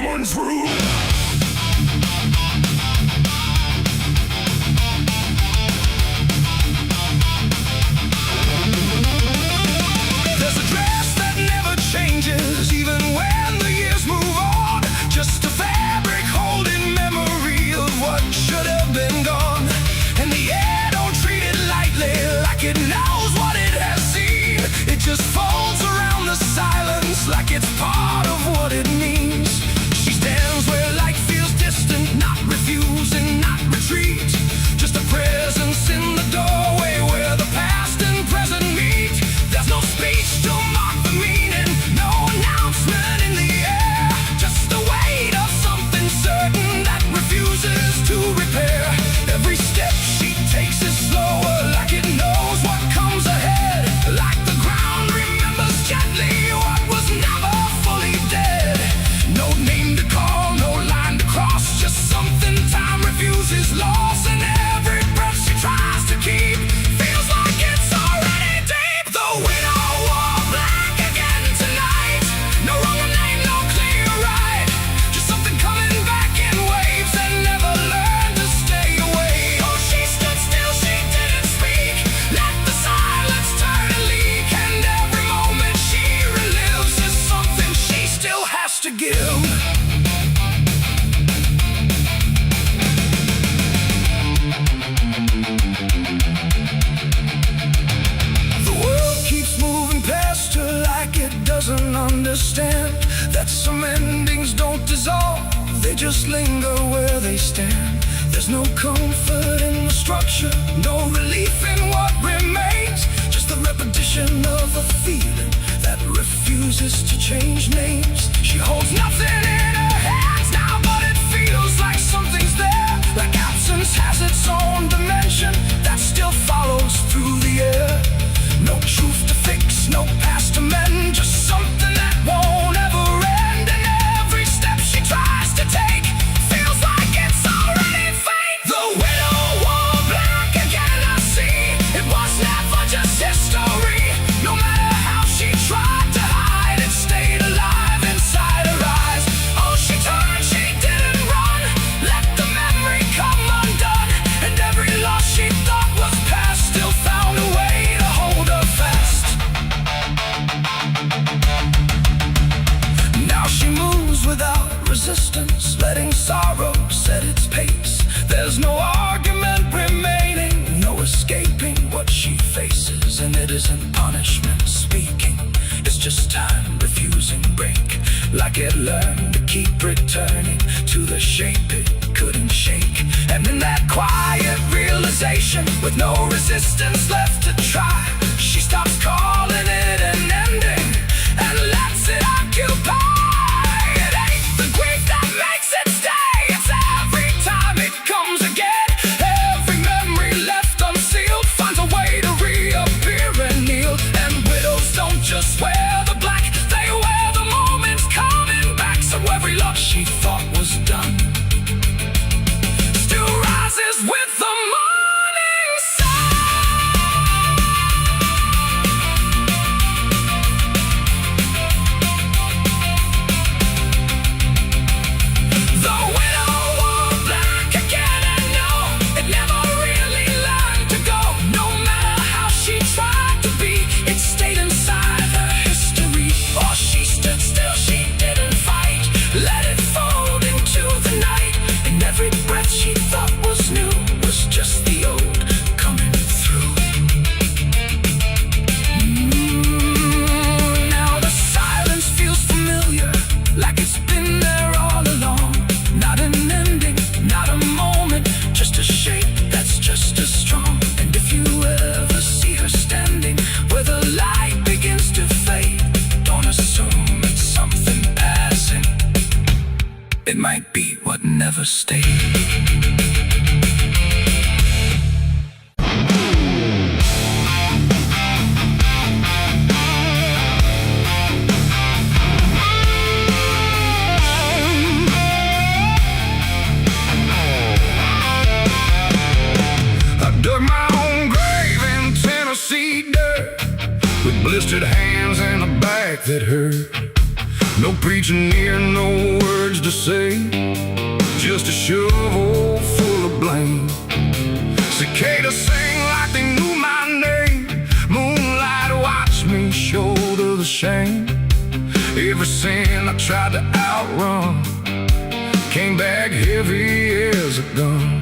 coming through. There's a dress that never changes, even when the years move on. Just a fabric holding memory of what should have been gone. And the air don't treat it lightly, like it knows what it has seen. It just folds around the silence like it's part of what it means. She stands where light feels distant, not refusing, not retreat. Just a presence in the doorway where the past and present meet. There's no speech to mark the meaning, no announcement in the air. Just the weight of something certain that refuses to repair. Every step she takes is slower, like it knows what comes ahead. Like the ground remembers gently what was never fully dead. No name to call, no line to cross, just something time refuses loss. And every breath she tries to keep feels like it's already deep. The widow wore black again tonight. No wrong name, no clear right. Just something coming back in waves that never learned to stay away. Oh, she stood still, she didn't speak. Let the silence turn and leak. And every moment she relives is something she still has to give. The world keeps moving past her like it doesn't understand that some endings don't dissolve, they just linger where they stand. There's no comfort in the structure, no relief in what remains. Just the repetition of a feeling that refuses to change names. She holds nothing in her hands now, but it feels like something's there. Like absence has its own dimension that still follows through the air. No truth to fix, no past to mend, just something that won't ever end. And every step she tries to take feels like it's already fate. The widow wore black again, I see. It was never just history. No matter how she tried to hide, it stayed alive inside her eyes. Oh, she turned, she didn't run. Let the memory come undone. And every loss she thought was past still found a way to hold her fast. Now she moves without resistance, letting sorrow set its pace. There's no argument remaining, no escaping what she faces. And it isn't punishment speaking, it's just time refusing break. Like it learned to keep returning to the shape it couldn't shake. And in that quiet realization, with no resistance left to try, she stops calling it an ending and lets it occupy. It ain't the grief that makes it stay, it's every time it comes again. Every memory left unsealed finds a way to reappear and kneel. And widows don't just wear the black, they wear the moments coming back. So every loss she thought was done still rises with the morning sun. The widow wore black again, and no, it never really learned to go. No matter how she tried to be, it stayed inside her history. Oh, she stood still, she didn't fight. Let it fold into the night. And every breath she thought was new was just the old coming through. Now the silence feels familiar, like it's been there all along. Not an ending, not a moment, just a shape that's just as strong. And if you ever see her standing where the light begins to fade, don't assume it's something passing. It might be what never stayed. I dug my own grave in Tennessee dirt, with blistered hands and a back that hurt. No preaching here, no words to say, just a shovel full of blame. Cicadas sing like they knew my name. Moonlight watched me shoulder the shame. Every sin I tried to outrun came back heavy as a gun.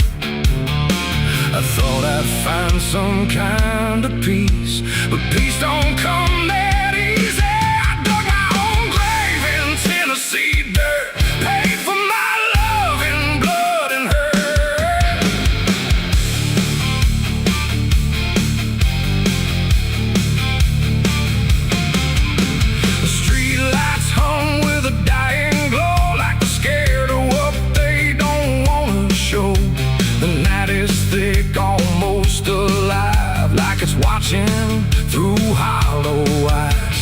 I thought I'd find some kind of peace, but peace don't come that easy. I dug my own grave in Tennessee dirt, paid for my love in blood and hurt. The street lights hung with a dying glow, like they're scared of what they don't wanna show. The night is thick, almost alive, like it's watching through hollow eyes.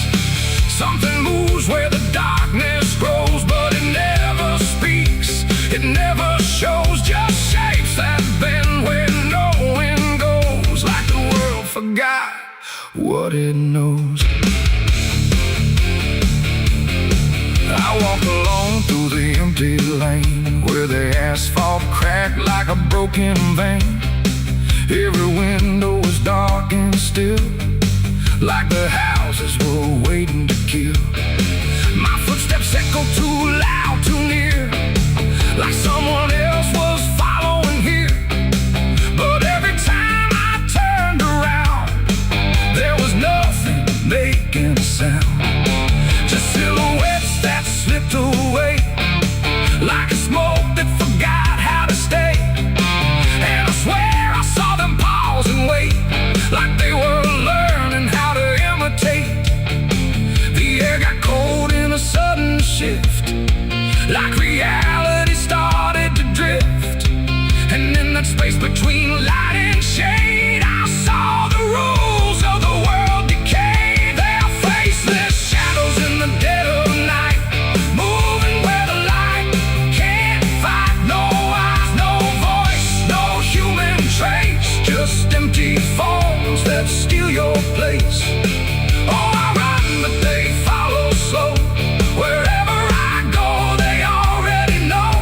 Something moves where the darkness grows, but it never speaks, it never shows, just shapes that bend where no wind goes, like the world forgot what it knows. I walk along through the empty lane, where the asphalt cracked like a broken vein. Every window was dark and still, like the houses were waiting to kill. My footsteps echo too loud, too near, like someone else was following here. But every time I turned around, there was nothing making a sound, just silhouettes that slipped away, like a smoke that forgot how to stay. And I swear I saw them pause and wait, like they were learning how to imitate. The air got cold in a sudden shift, like reality started to drift. And in that space between light and shade, I saw the rules of the world decay. Their faceless shadows in the dead of night, moving where the light can't fight. No eyes, no voice, no human trace, just empty forms that steal your place. Oh, I run, but they follow slow. Wherever I go, they already know.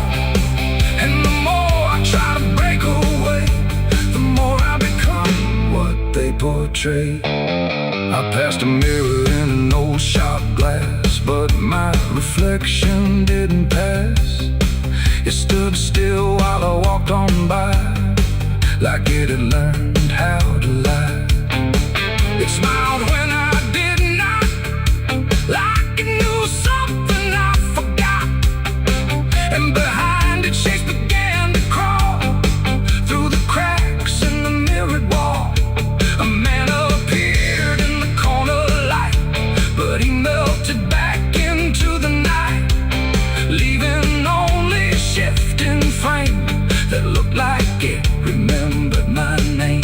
And the more I try to break away, the more I become what they portray. I passed a mirror in an old shop glass, but my reflection didn't pass. It stood still while I walked on by, like it had learned how to lie. It smiled when I did not, like it knew something I forgot. And behind it, shapes began to crawl through the cracks in the mirrored wall. A man appeared in the corner light, but he melted back into the night, leaving only a shifting frame that looked like it remembered my name.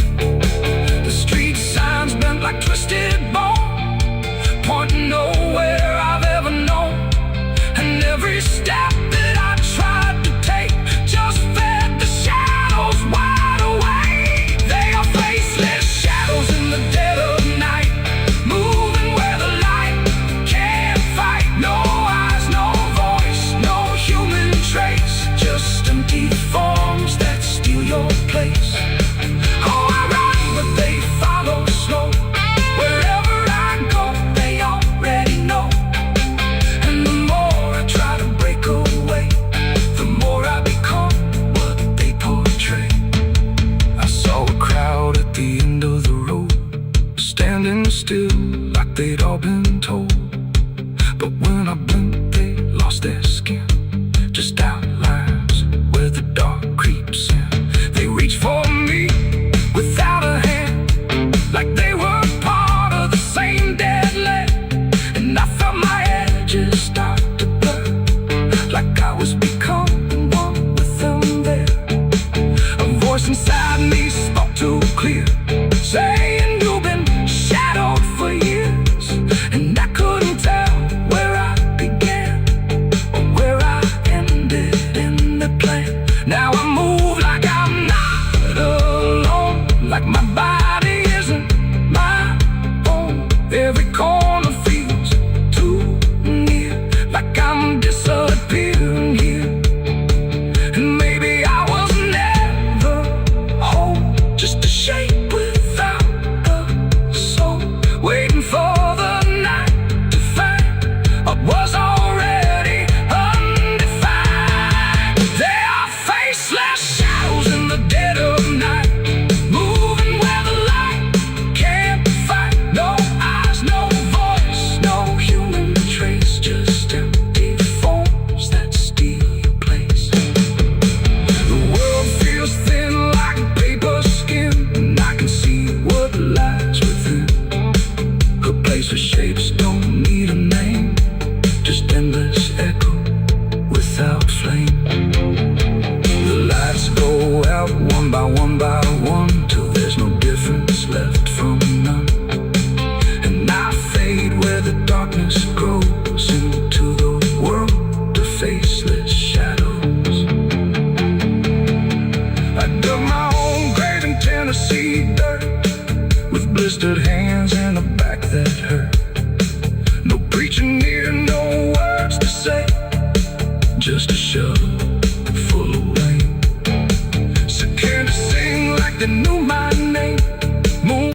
just a shovel full of rain. So can't you sing like they knew my name? Moon.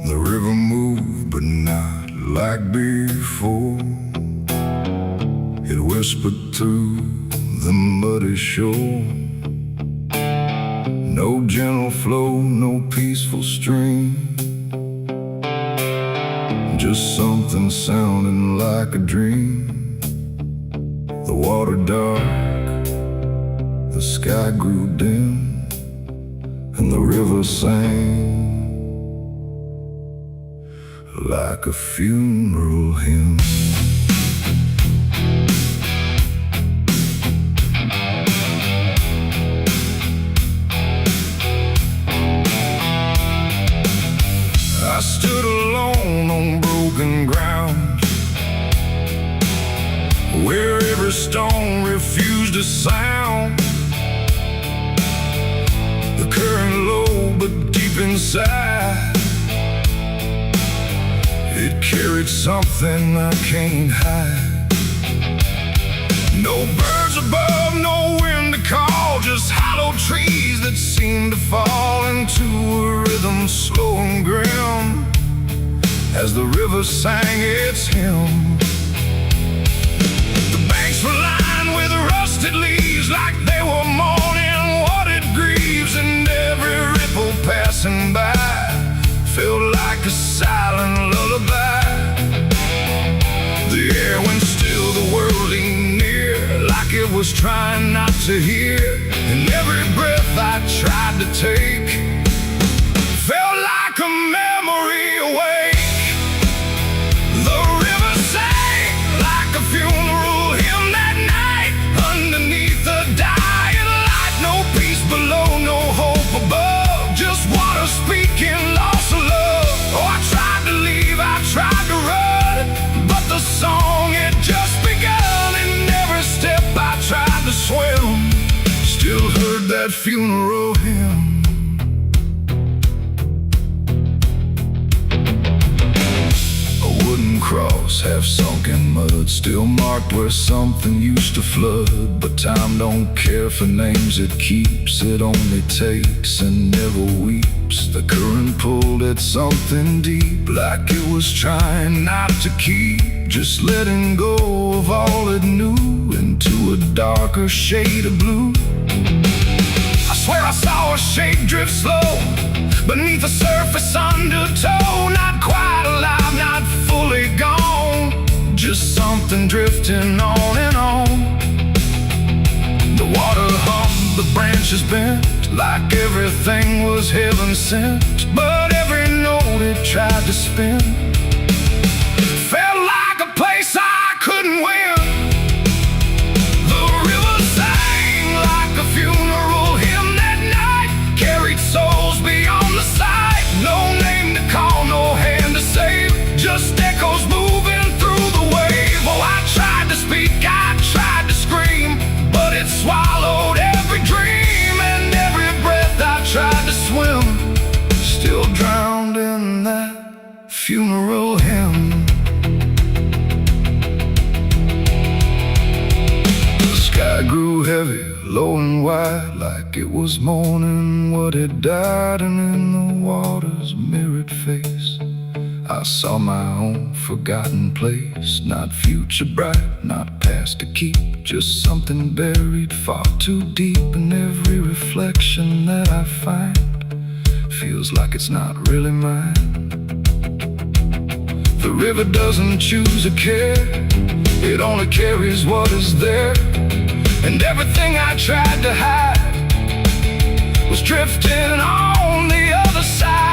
The river moved, but not like before. It whispered through the muddy shore. No gentle flow, no peaceful stream, just something sounding like a dream. The water dark, the sky grew dim, and the river sang like a funeral hymn. I stood alone on broken ground, where every stone refused a sound. The current low but deep inside, it carried something I can't hide. No birds above, no wind to call, just hollow trees that seem to fall into a rhythm slow and grim as the river sang its hymn. The banks were lined with rusted leaves like they were mourning what it grieves, and every ripple passing by felt like a silent lullaby. The air went still, the world leaned near, like it was trying not to hear. And every breath I tried to take felt like a memory awake. The river sang like a funeral hymn that night, underneath the dying light. No peace below, no hope above, just water speaking loss of love. Oh, I tried to leave, I tried to run, but the song had just begun. And every step I tried to swim still heard that funeral hymn. A wooden cross, half sunk in mud, still marked where something used to flood. But time don't care for names it keeps, it only takes and never weeps. The current pulled at something deep, like it was trying not to keep, just letting go of all it knew into a darker shade of blue. I swear I saw a shape drift slow beneath the surface undertow, not quite alive, not fully gone, just something drifting on and on. The water hummed, the branches bent, like everything was heaven sent. But every note it tried to spin felt like a place I couldn't win. The river sang like a funeral hymn that night, carried souls beyond the sight. No name to call, no hand to save, just echoes moving through the wave. Oh, I tried to speak, I tried to scream, but it swallowed every dream. And every breath I tried to swim still drowned in that funeral hymn. The sky grew heavy, low and wide, like it was mourning what had died. And in the water's mirrored face I saw my own forgotten place, not future bright, not past to keep, just something buried far too deep. And every reflection that I find feels like it's not really mine. The river doesn't choose a care, it only carries what is there. And everything I tried to hide was drifting on the other side.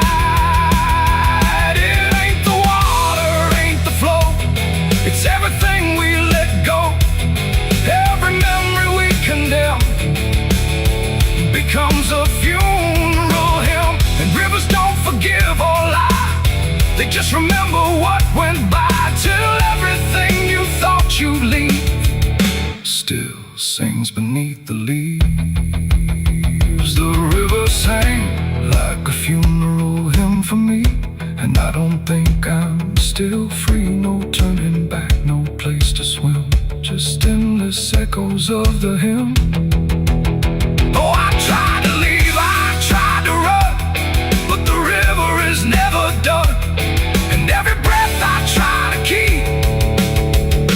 It ain't the water, ain't the flow, it's everything we let go. Every memory we condemn becomes a funeral hymn. And rivers don't forgive or lie, they just Just remember what went by till everything you thought you'd leave still sings beneath the leaves. The river sang like a funeral hymn for me, and I don't think I'm still free. No turning back, no place to swim, just endless echoes of the hymn. Oh, I tried to leave, I tried to run, but the river is never done. And every breath I try to keep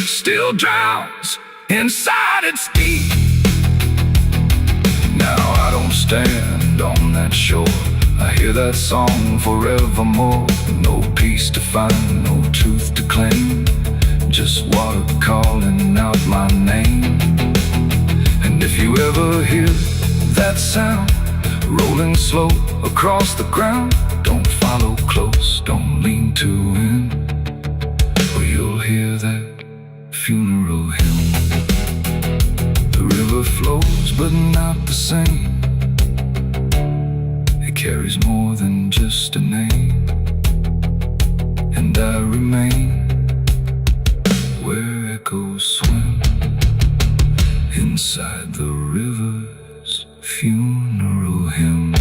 still drowns inside its deep. Now I don't stand on that shore, I hear that song forevermore. No peace to find, no truth to claim, just water calling out my name. And if you ever hear that sound rolling slow across the ground, don't follow close, don't lean too in, or you'll hear that funeral hymn. The river flows but not the same, it carries more than just a name. And I remain where echoes swim inside the river's funeral hymn.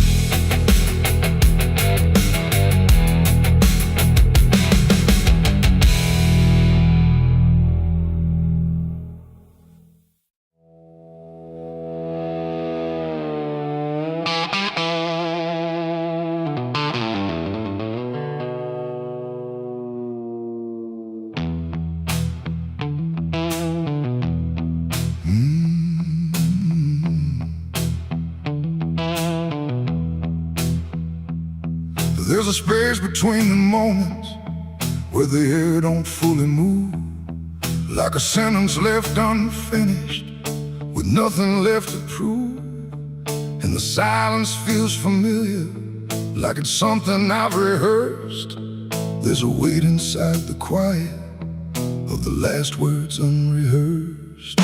There's a space between the moments where the air don't fully move, like a sentence left unfinished with nothing left to prove. And the silence feels familiar, like it's something I've rehearsed. There's a weight inside the quiet of the last words unrehearsed.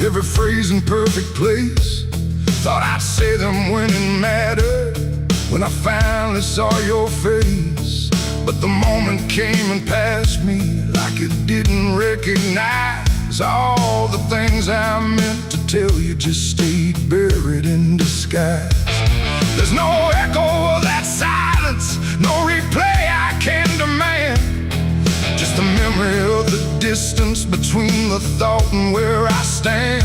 Every phrase in perfect place, thought I'd say them when it mattered, when I finally saw your face. But the moment came and passed me like it didn't recognize all the things I meant to tell you just stayed buried in disguise. There's no echo of that silence, no replay I can demand, just the memory of the distance between the thought and where I stand.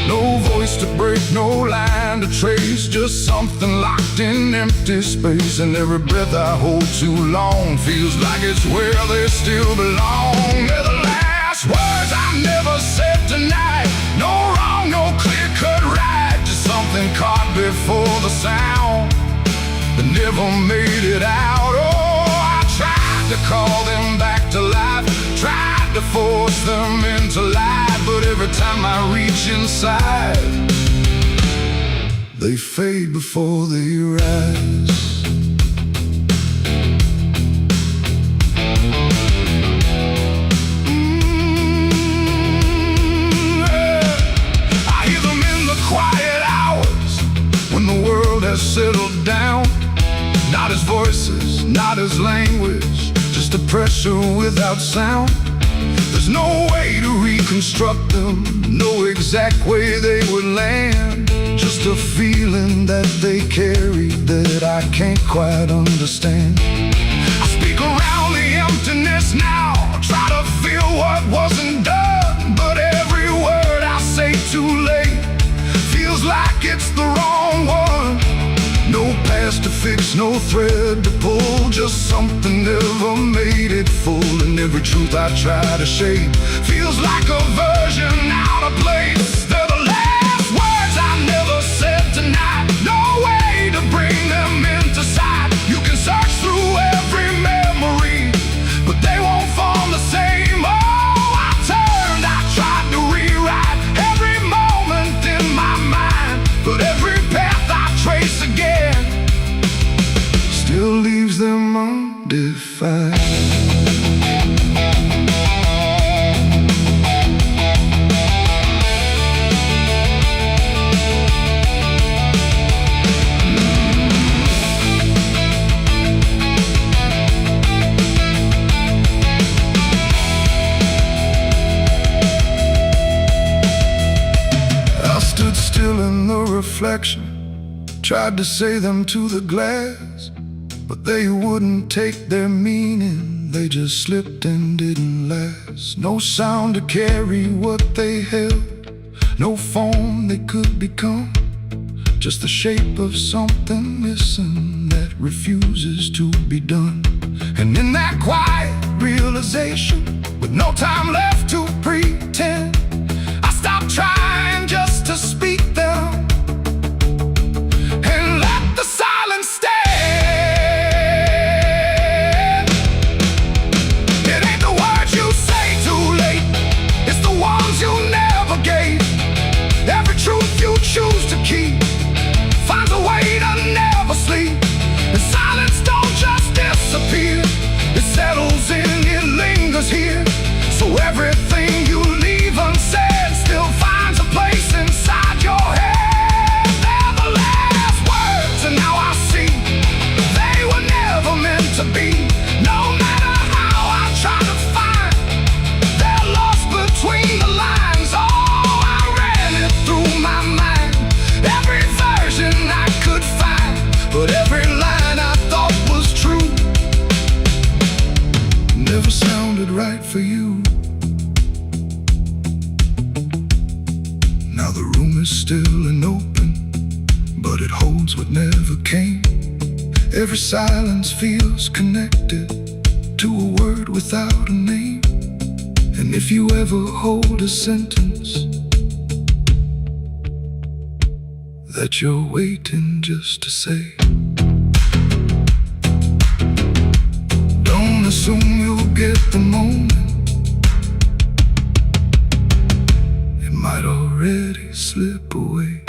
No voice to break, no line to trace, just something locked in empty space. And every breath I hold too long feels like it's where they still belong. They're the last words I never said tonight. No wrong, no clear-cut right, just something caught before the sound that never made it out. Oh, I tried to call them back to life, tried to force them into life, but every time I reach inside, they fade before they rise. I hear them in the quiet hours when the world has settled down. Not as voices, not as language, just a pressure without sound. There's no way to reconstruct them, no exact way they would land, just a feeling that they carry that I can't quite understand. I speak around the emptiness now, try to feel what wasn't done, but every word I say too late feels like it's the wrong one. No past to fix, no thread to pull, just something never made it full. And every truth I try to shape feels like a version out of place. They're the last words I never said tonight, no way to bring them into sight. You can search through every memory, but they won't form the same. Oh, I turned, I tried to rewrite every moment in my mind, but every path I trace again still leaves them undefined. reflection, tried to say them to the glass, but they wouldn't take their meaning. They just slipped and didn't last. No sound to carry what they held, no form they could become, just the shape of something missing that refuses to be done. And in that quiet realization, with no time left to pretend, I stopped trying just to speak them and let the silence stand. It ain't the words you say too late, it's the ones you never gave. Every truth you choose to keep finds a way to never sleep. And silence don't just disappear, it settles in, it lingers here. So everything you leave unsaid still finds a place inside your head. They're the last words, and now I see they were never meant to be. No matter how I try to find, they're lost between the lines. Oh, I ran it through my mind, every version I could find, but every line I thought was true never sounded right for you. Now the room is still and open, but it holds what never came. Every silence feels connected to a word without a name. And if you ever hold a sentence that you're waiting just to say, don't assume you'll get the moment, it might already slip away.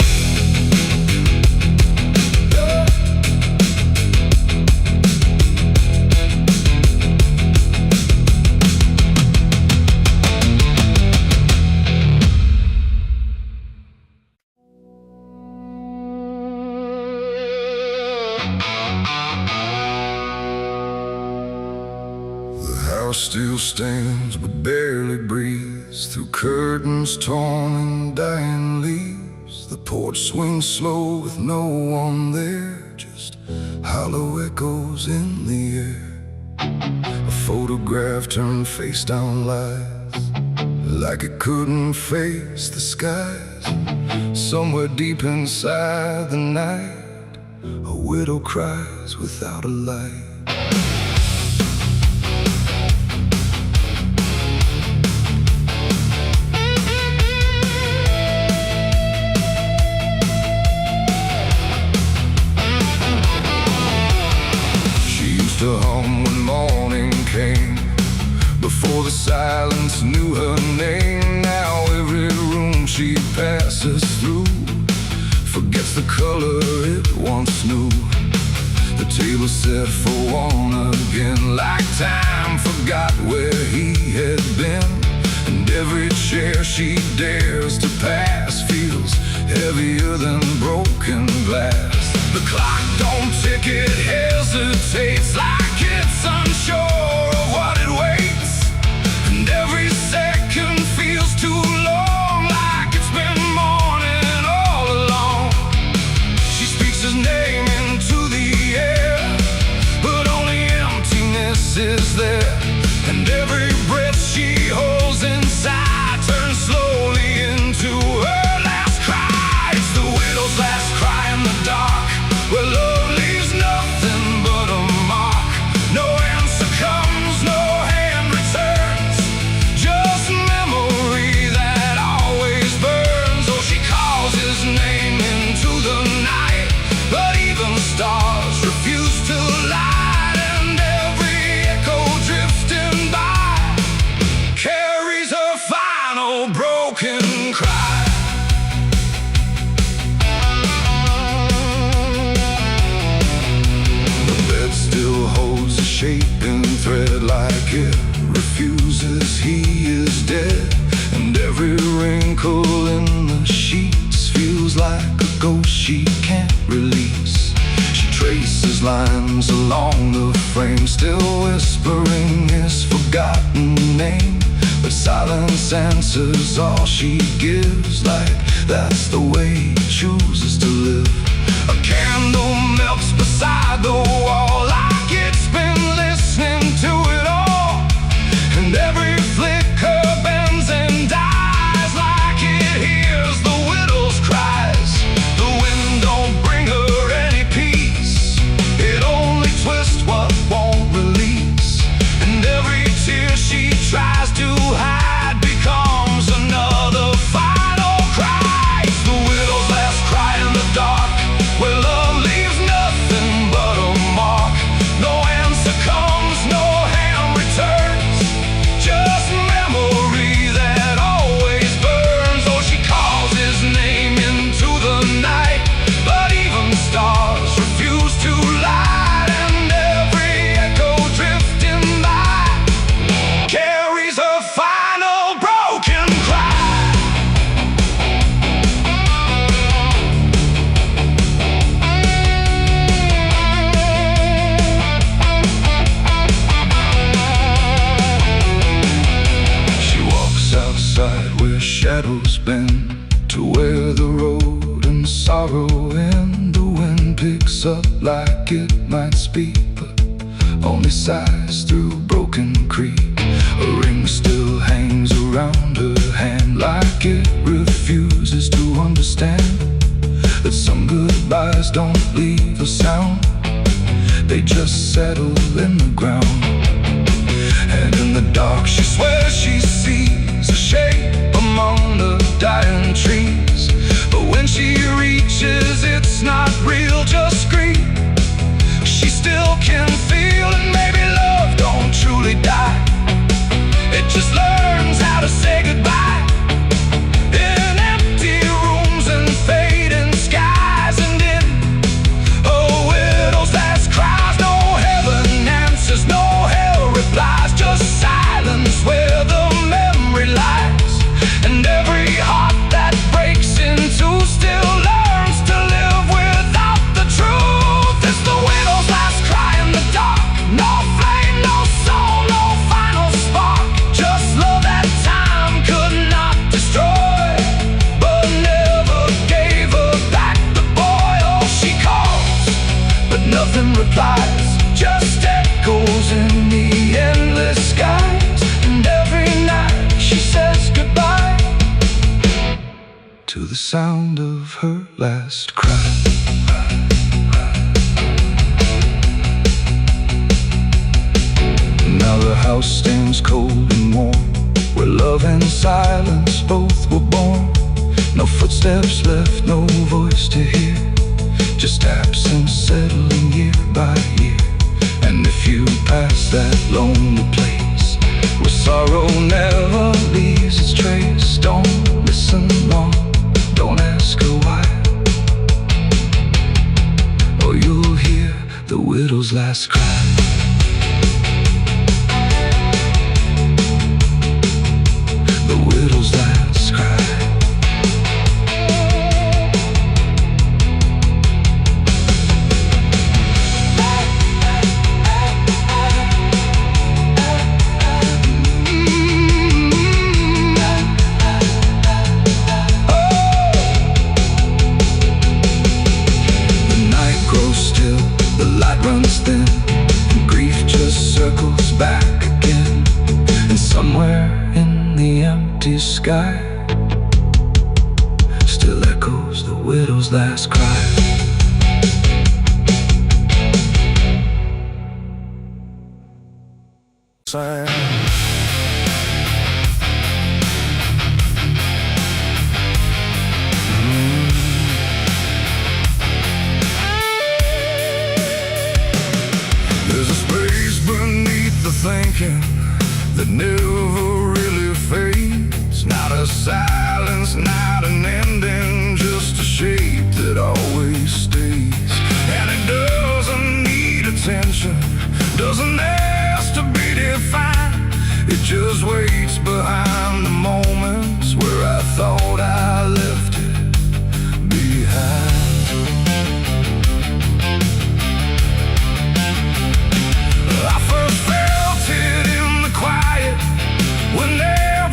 Still stands but barely breathes through curtains torn and dying leaves. The porch swings slow with no one there, just hollow echoes in the air. A photograph turned face down lies, like it couldn't face the skies. Somewhere deep inside the night, a widow cries without a light. To hum when morning came, before the silence knew her name. Now every room she passes through forgets the color it once knew. The table set for one again, like time forgot where he had been. And every chair she dares to pass feels heavier than broken glass. The clock don't tick, it hesitates, like it's unsure of what it waits. And every second feels too long, like it's been mourning all along. She speaks his name into the air, but only emptiness is there. And every breath she holds inside turns slowly into her last cry. It's the widow's last cry in the dark, where love leaves nothing but a mark. No answer comes, no hand returns, just memory that always burns. Oh, she calls his name into the night, but even stars refuse to light. And every echo drifting by carries her final broken cry. Holds a shaping thread, like it refuses he is dead. And every wrinkle in the sheets feels like a ghost she can't release. She traces lines along the frame, still whispering his forgotten name. but silence answers all she gives. Like that's the way he chooses to live. A candle melts beside the wall, like it's been listening to it all. And every flicker bends and dies, like it hears the widow's cries. The wind don't bring her any peace, it only twists what won't release. And every tear she tries to hide becomes another final cry. It's the widow's last cry in the dark, where love leaves nothing but a mark. No answer comes, no hand returns, just memory that always burns. Oh, she calls his name into the night, but even stars refuse to light. And every echo drifting by carries her final broken cry. She walks outside where shadows bend, to where the road and sorrow end. The wind picks up like it might speak, but only sighs through broken creek. A ring still hangs around her hand, like it refuses to understand that some goodbyes don't leave a sound, they just settle in the ground. And in the dark she swears she sees a shape among the dying trees, but when she reaches it's not real, just grief. She still can feel, and maybe love don't truly die, it just learns how to say goodbye. In empty rooms and fading skies, and in a widow's last cries, no heaven answers, no hell replies, just silence where the memory lies. And every heart that breaks in two still learns to live without the truth. It's the widow's last cry in the dark, no flame, no soul, no final spark, just love that time could not destroy, but never gave her back the boy. Oh, she calls, but nothing replies, just echoes in the endless skies. And every night she says goodbye to the sound of her last cry. Now the house stands cold and warm, where love and silence both were born. No footsteps left, no voice to hear, just absence settling year by year. And if you pass that lonely place where sorrow never leaves its trace, don't listen long, don't ask her why, or you'll hear the widow's last cry. The widow's last cry. Runs thin, and grief just circles back again. And somewhere in the empty sky still echoes the widow's last cry. There's a space beneath the thinking that never really fades. Not a silence, not an ending, just a shape that always stays. And it doesn't need attention, doesn't ask to be defined. It just waits behind the moments where I thought I left it behind. I first felt it in the quiet when there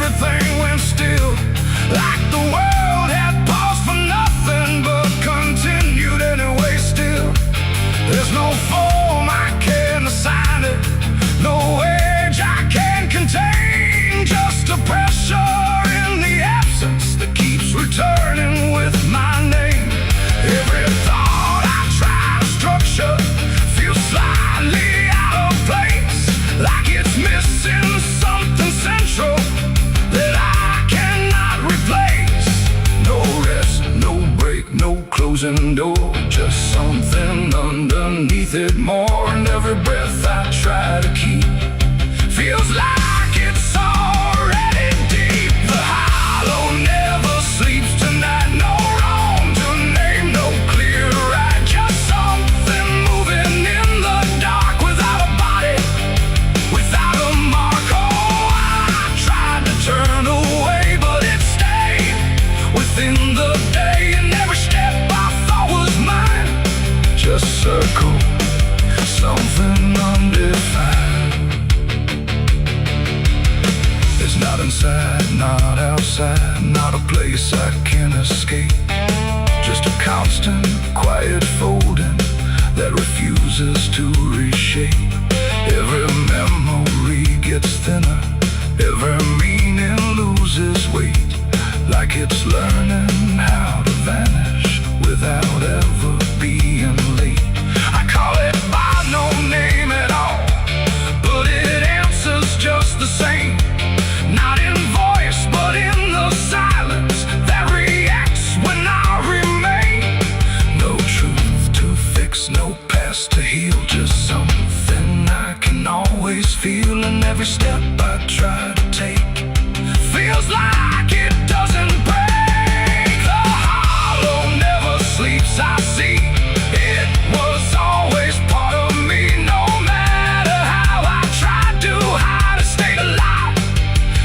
circle, something undefined. It's not inside, not outside, not a place I can escape. Just a constant, quiet folding that refuses to reshape. Every memory gets thinner, every meaning loses weight, like it's learning how to vanish without ever being late. I call it by no name at all, but it answers just the same. Not in voice, but in the silence that reacts when I remain. No truth to fix, no past to heal, just something I can always feel. And every step I try to take feels like it doesn't break. The hollow never sleeps, I see. It was always part of me, no matter how I tried to hide or stay alive.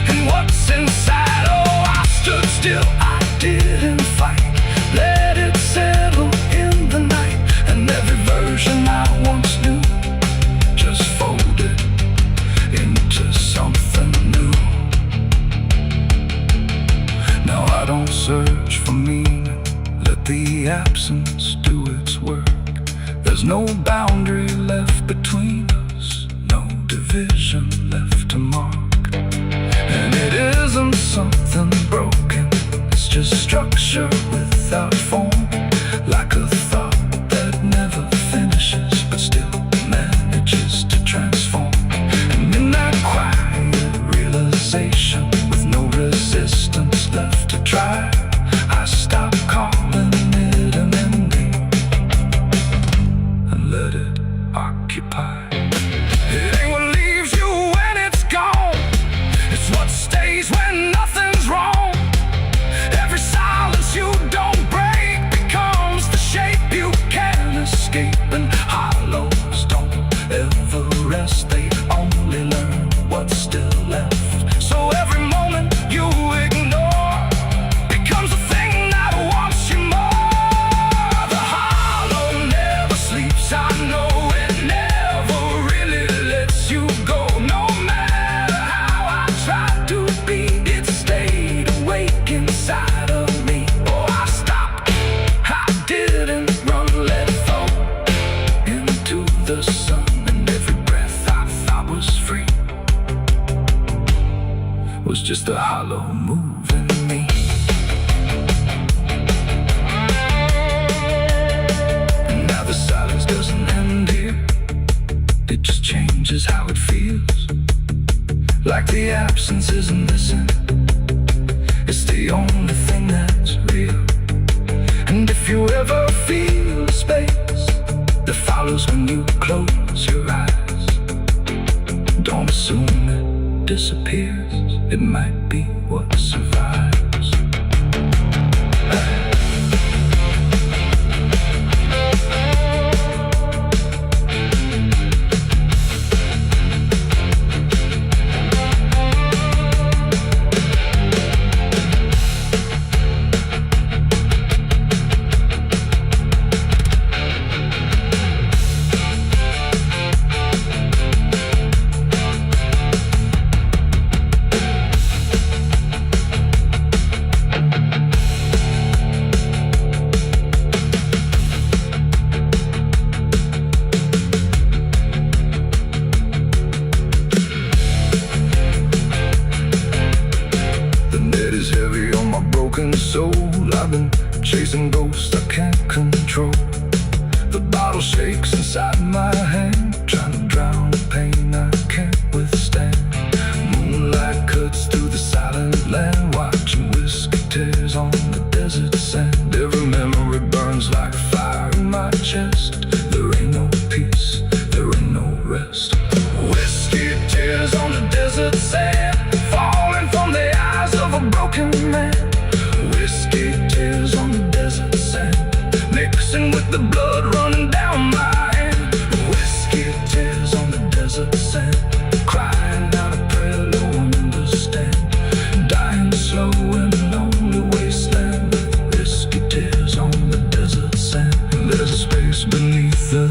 And what's inside, oh, I stood still, I didn't fight. Let it settle in the night, and every version I once knew just folded into something new. Now I don't search for meaning, let the absence do its work. There's no boundary left between us, no division left to mark. And it isn't something broken, it's just structure without form. Like a thought that never finishes, but still manages to transform. And in that quiet realization, with no resistance left to try, I stop calling it an ending and let it occupy. It ain't what leaves you when it's gone, it's what stays when nothing's wrong. Every silence you don't break becomes the shape you can't escape. And hollows don't ever rest, they only learn what's still left. So every moment you ignore becomes a thing that wants you more. The hollow never sleeps, I know it never really lets you go. No matter how I tried to be, it stayed awake inside of me. Oh, I stopped, I didn't run, let it fall into the sun. And every breath I thought was free was just a hollow moving me. And now the silence doesn't end here, it just changes how it feels. Like the absence isn't missing, it's the only thing that's real. And if you ever feel a space that follows when you close your eyes, don't assume it disappears, it might be what survives. Soul, I've been chasing ghosts I can't control. The bottle shakes inside my hand, trying to drown the pain I can't withstand. Moonlight cuts through the silent land, watching whiskey tears on the desert sand. Every memory burns like fire in my chest. There ain't no peace, there ain't no rest. Whiskey tears on the desert sand, falling from the eyes of a broken man. Whiskey tears on the desert sand, mixing with the blood running down my hand. Whiskey tears on the desert sand, crying out a prayer no one understands. Dying slow in a lonely wasteland, with whiskey tears on the desert sand. There's a space beneath the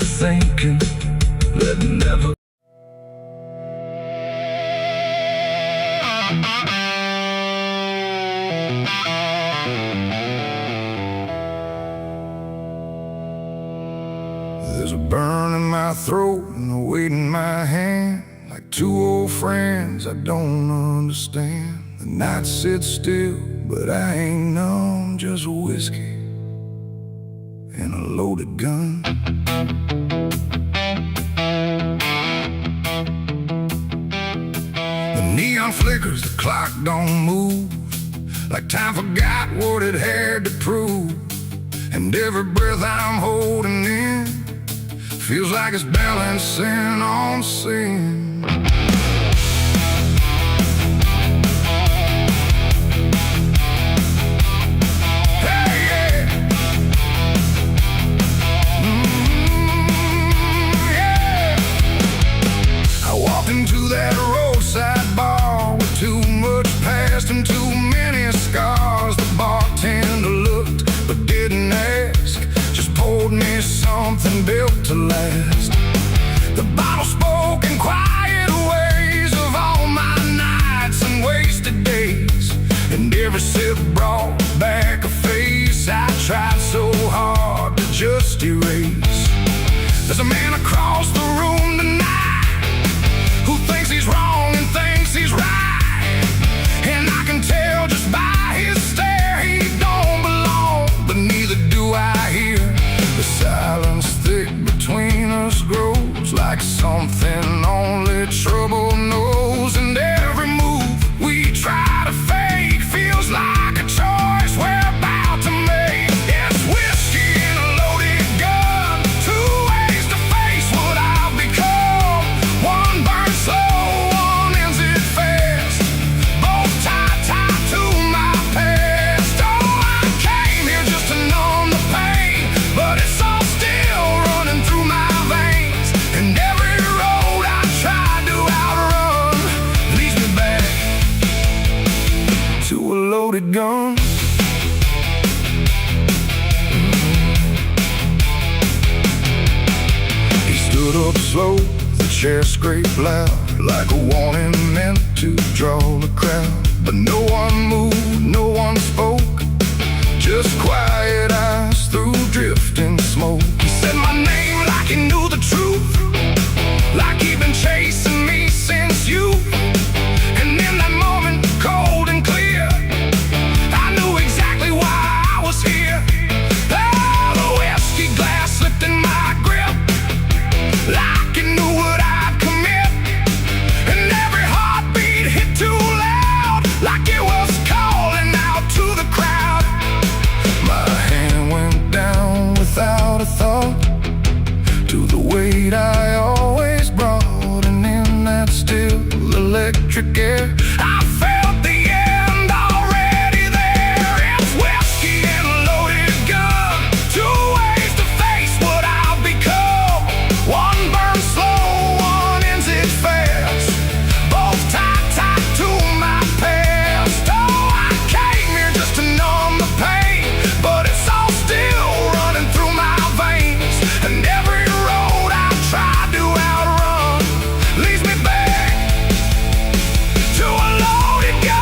my throat and a weight in my hand, like two old friends I don't understand. The night sits still, but I ain't numb, just whiskey and a loaded gun. The neon flickers, the clock don't move, like time forgot what it had to prove. And every breath I'm holding in feels like it's balancing on sin. Hey, yeah. Yeah. I walked into that roadside bar with too much past and too many scars. The bartender looked but didn't ask, just poured me something built to last. The bottle spoke in quiet ways of all my nights and wasted days, and every sip brought back a face I tried so hard to just erase. There's a man across the room tonight who thinks he's wrong and thinks he's right, and I can tell just by his stare he don't belong, but neither do I hear. The silence thick between us grows like something only trouble knows, and every move we try to fake feels like a choice we're about to make. It's whiskey and a loaded gun, two ways to face what I've become. One burns slow, one ends it fast, both tied to my past. Oh, I came here just to numb the pain, but it's all still running through my veins, and every road I tried to outrun leads me back to a loaded gun. He stood up slow, the chair scraped loud, like a warning meant to draw the crowd. But no one moved, no one spoke, just quiet eyes through drifting smoke. He said my name like he knew the truth, like he'd been chasing me since youth. And in that moment, cold and clear, I knew exactly why I was here. Oh, the whiskey glass slipped in my grip, like it knew what I'd commit, and every heartbeat hit too loud, like it was calling out to the crowd. My hand went down without a thought to the weight I always brought, and in that still electric air I felt the end already there. It's whiskey and a loaded gun, two ways to face what I've become. One burns slow, one ends it fast, both tied to my past. Oh, I came here just to numb the pain, but it's all still running through my veins, and every road I tried to outrun leads me back to a loaded gun.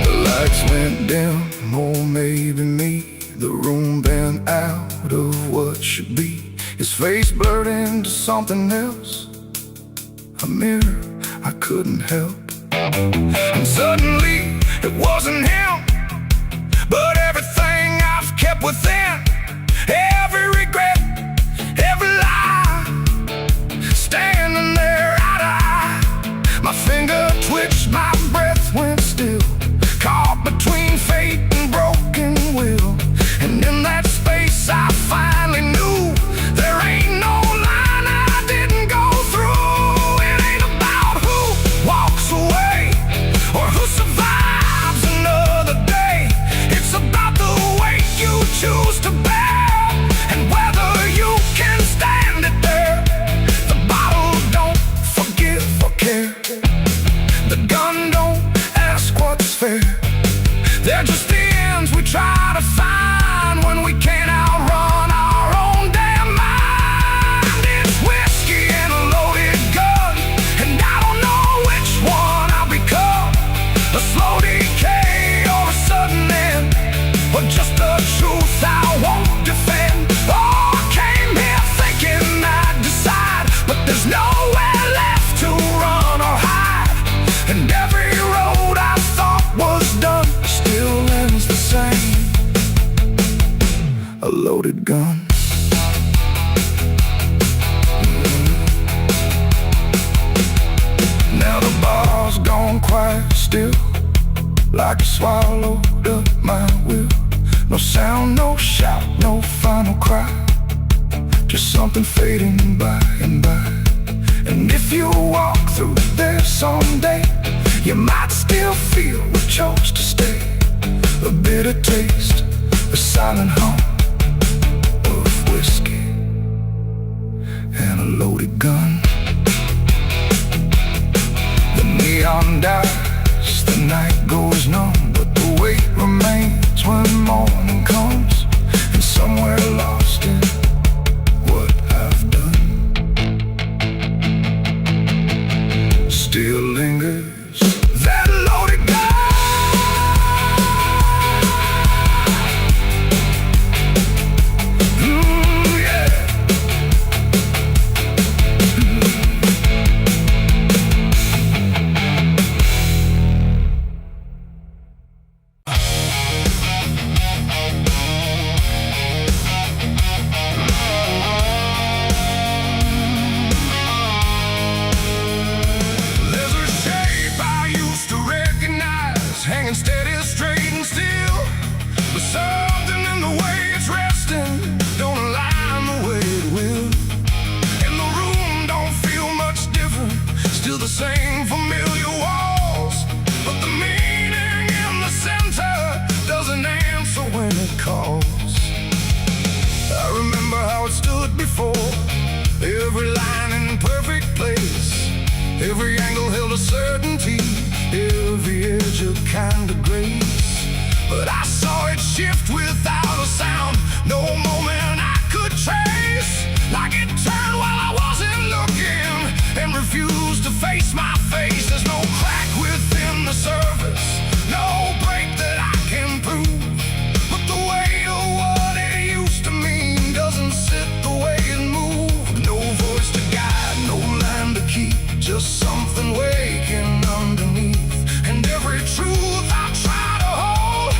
The lights went dim, or maybe me. The room bent out of what should be. His face blurred into something else, a mirror I couldn't help. And suddenly it wasn't him, but everything I've kept within, every regret, every lie, standing there eye to eye. My finger twitched, my breath went still, caught between fate and broken will. And in that space I finally knew there ain't no line I didn't go through. It ain't about who walks away or who loaded gun. Now the bar's gone quiet still, like you swallowed up my will. No sound, no shout, no final cry, just something fading by and by. And if you walk through there someday, you might still feel what chose to stay. A bitter taste, a silent hum of whiskey and a loaded gun. The neon dies, the night goes numb, but the weight remains when morning comes. And somewhere lost in what I've done still lingers that loaded gun. Hanging steady, straight and still, but something in the way it's resting don't align the way it will. And the room don't feel much different, still the same familiar walls, but the meaning in the center doesn't answer when it calls. I remember how it stood before, every line in perfect place, every angle held a certainty, every edge a kind of grace. But I saw it shift without a sound, no moment I could trace. Like it turned while I wasn't looking and refused to face my face. There's no crack within the surface, no break that I can prove, but the weight of what it used to mean doesn't sit the way it moved. No voice to guide, no line to keep, just something waking underneath. And every truth I try to hold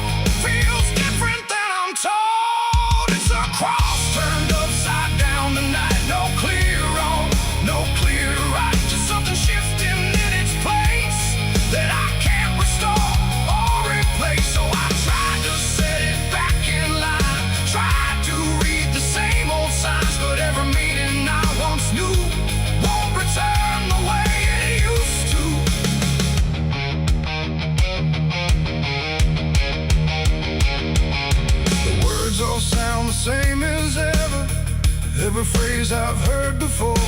feels different than I'm told. It's a cross turned upside down tonight. No clear wrong, no clear right, just something shifting in its place that I can't restore or replace. So I tried to set it back in line, tried to read the same old signs, but every meaning I once knew won't return the way it used to. All sound the same as ever, every phrase I've heard before,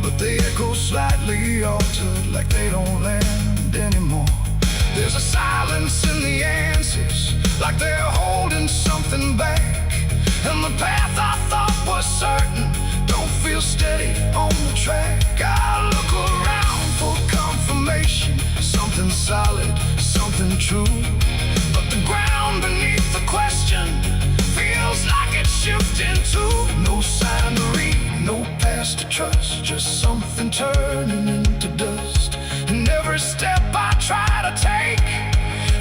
but they echo slightly altered, like they don't land anymore. There's a silence in the answers, like they're holding something back. And the path I thought was certain don't feel steady on the track. I look around for confirmation, something solid, something true, but the ground beneath the question feels like it's shifting too. No sign to read, no past to trust, just something turning into dust. And every step I try to take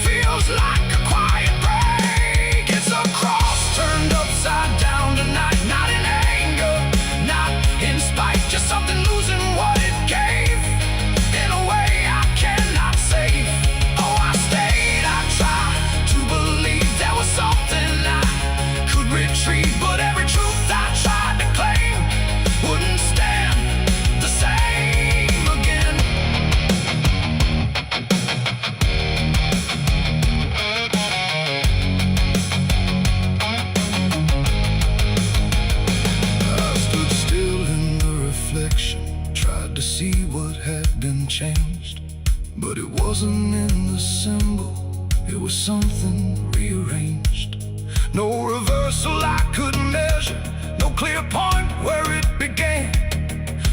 feels like a quiet break. It's a cross turned upside down tonight, not in anger, not in spite, just something losing what it gave in a way I cannot save. Oh, I stayed, I tried to believe there was something I could retrieve, but every truth I tried to claim wouldn't stand the same again. I stood still in the reflection, tried to see what had been changed, but it wasn't in the symbol, it was something rearranged. No reversal I could measure, no clear point where it began,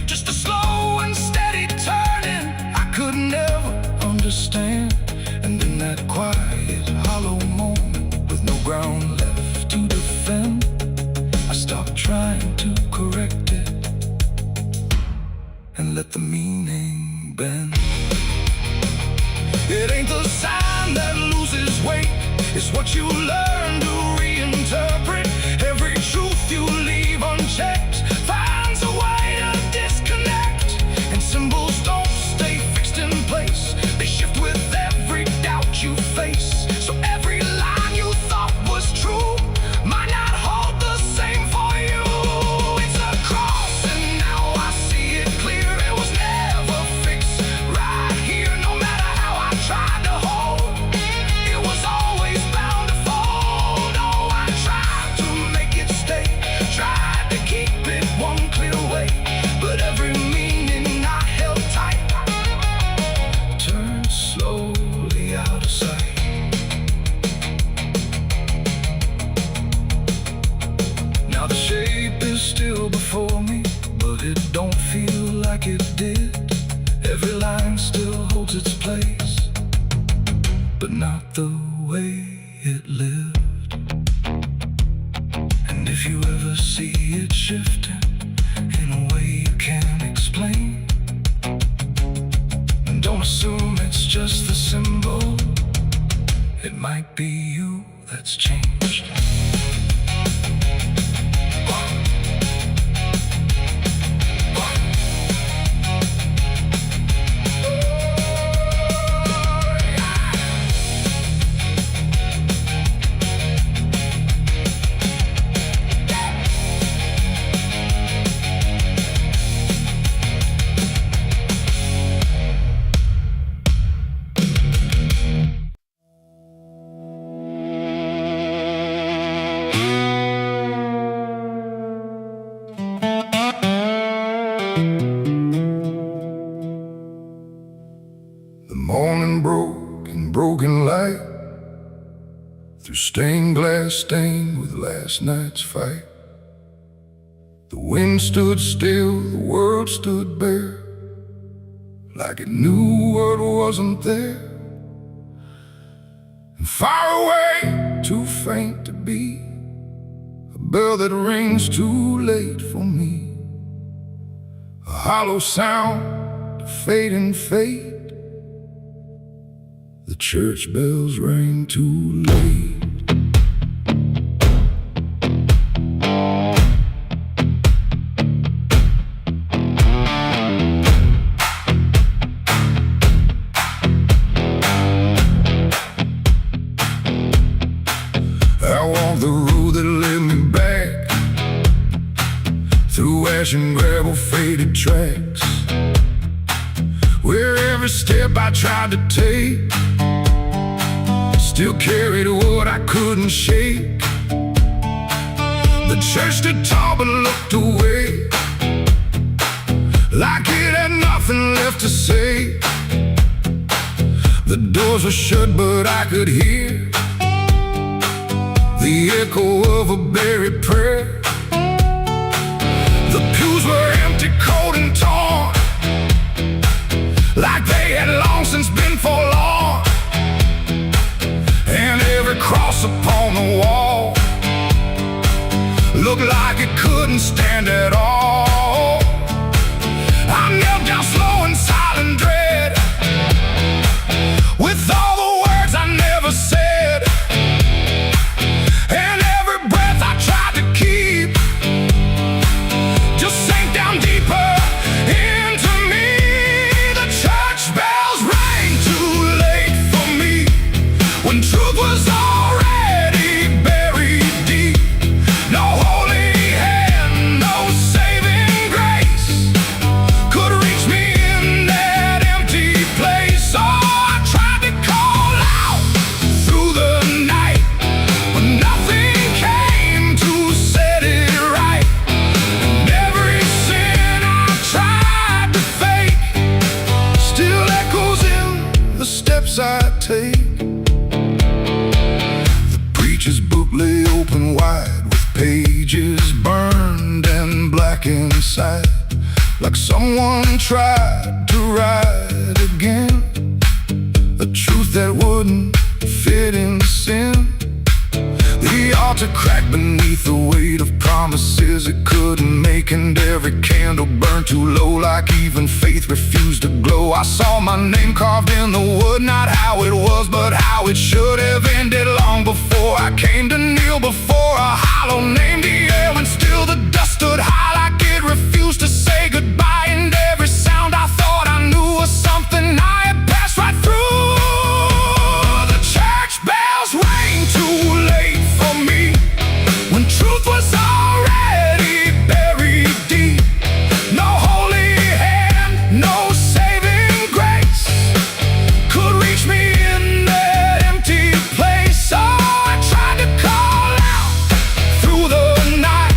just a slow and steady turning I could never understand. And in that quiet, hollow moment, with no ground left to defend, I stopped trying to correct it and let the meaning bend. It ain't the sign that loses weight, it's what you learn to reinterpret. Every but not the way it lived. And if you ever see it shifting in a way you can't explain, don't assume it's just the symbol. It might be you that's changed. Morning broke in broken light, through stained glass stained with last night's fight. The wind stood still, the world stood bare, like it knew what wasn't there. And far away, too faint to be, a bell that rings too late for me, a hollow sound, a fading fate. The church bells rang too late. I walked the road that led me back, through ash and gravel faded tracks, where every step I tried to take still carried what I couldn't shake. The church stood tall but looked away, like it had nothing left to say. The doors were shut but I could hear the echo of a buried prayer. The pews were empty, cold and torn, like they had long since been forlorn. And every cross upon the wall looked like it couldn't stand at all. I knelt down slow in silent dread, with all the words I never said, and every breath I tried to keep just sank down deeper into me. The church bells rang too late for me, when truth was already buried deep. No holy hand, no saving grace could reach me in that empty place. Oh, I tried to call out through the night, but nothing came to set it right. And every sin I tried to fake still echoes in the steps I take. Preacher's book lay open wide, with pages burned and black inside, like someone tried to write again a truth that wouldn't fit in sin. The altar cracked beneath the weight of promises it couldn't make, and every candle burned too low, like even faith refused to glow. I saw my name carved in the wood, not how it was, but how it should have ended long before I came to kneel before a hollow named the air, when still the dust stood high, like it refused to say goodbye. And every sound I thought I knew was something I had passed right through. The church bells rang too late for me, when truth was already buried deep. No holy hand, no saving grace could reach me in that empty place. Oh, I tried to call out through the night,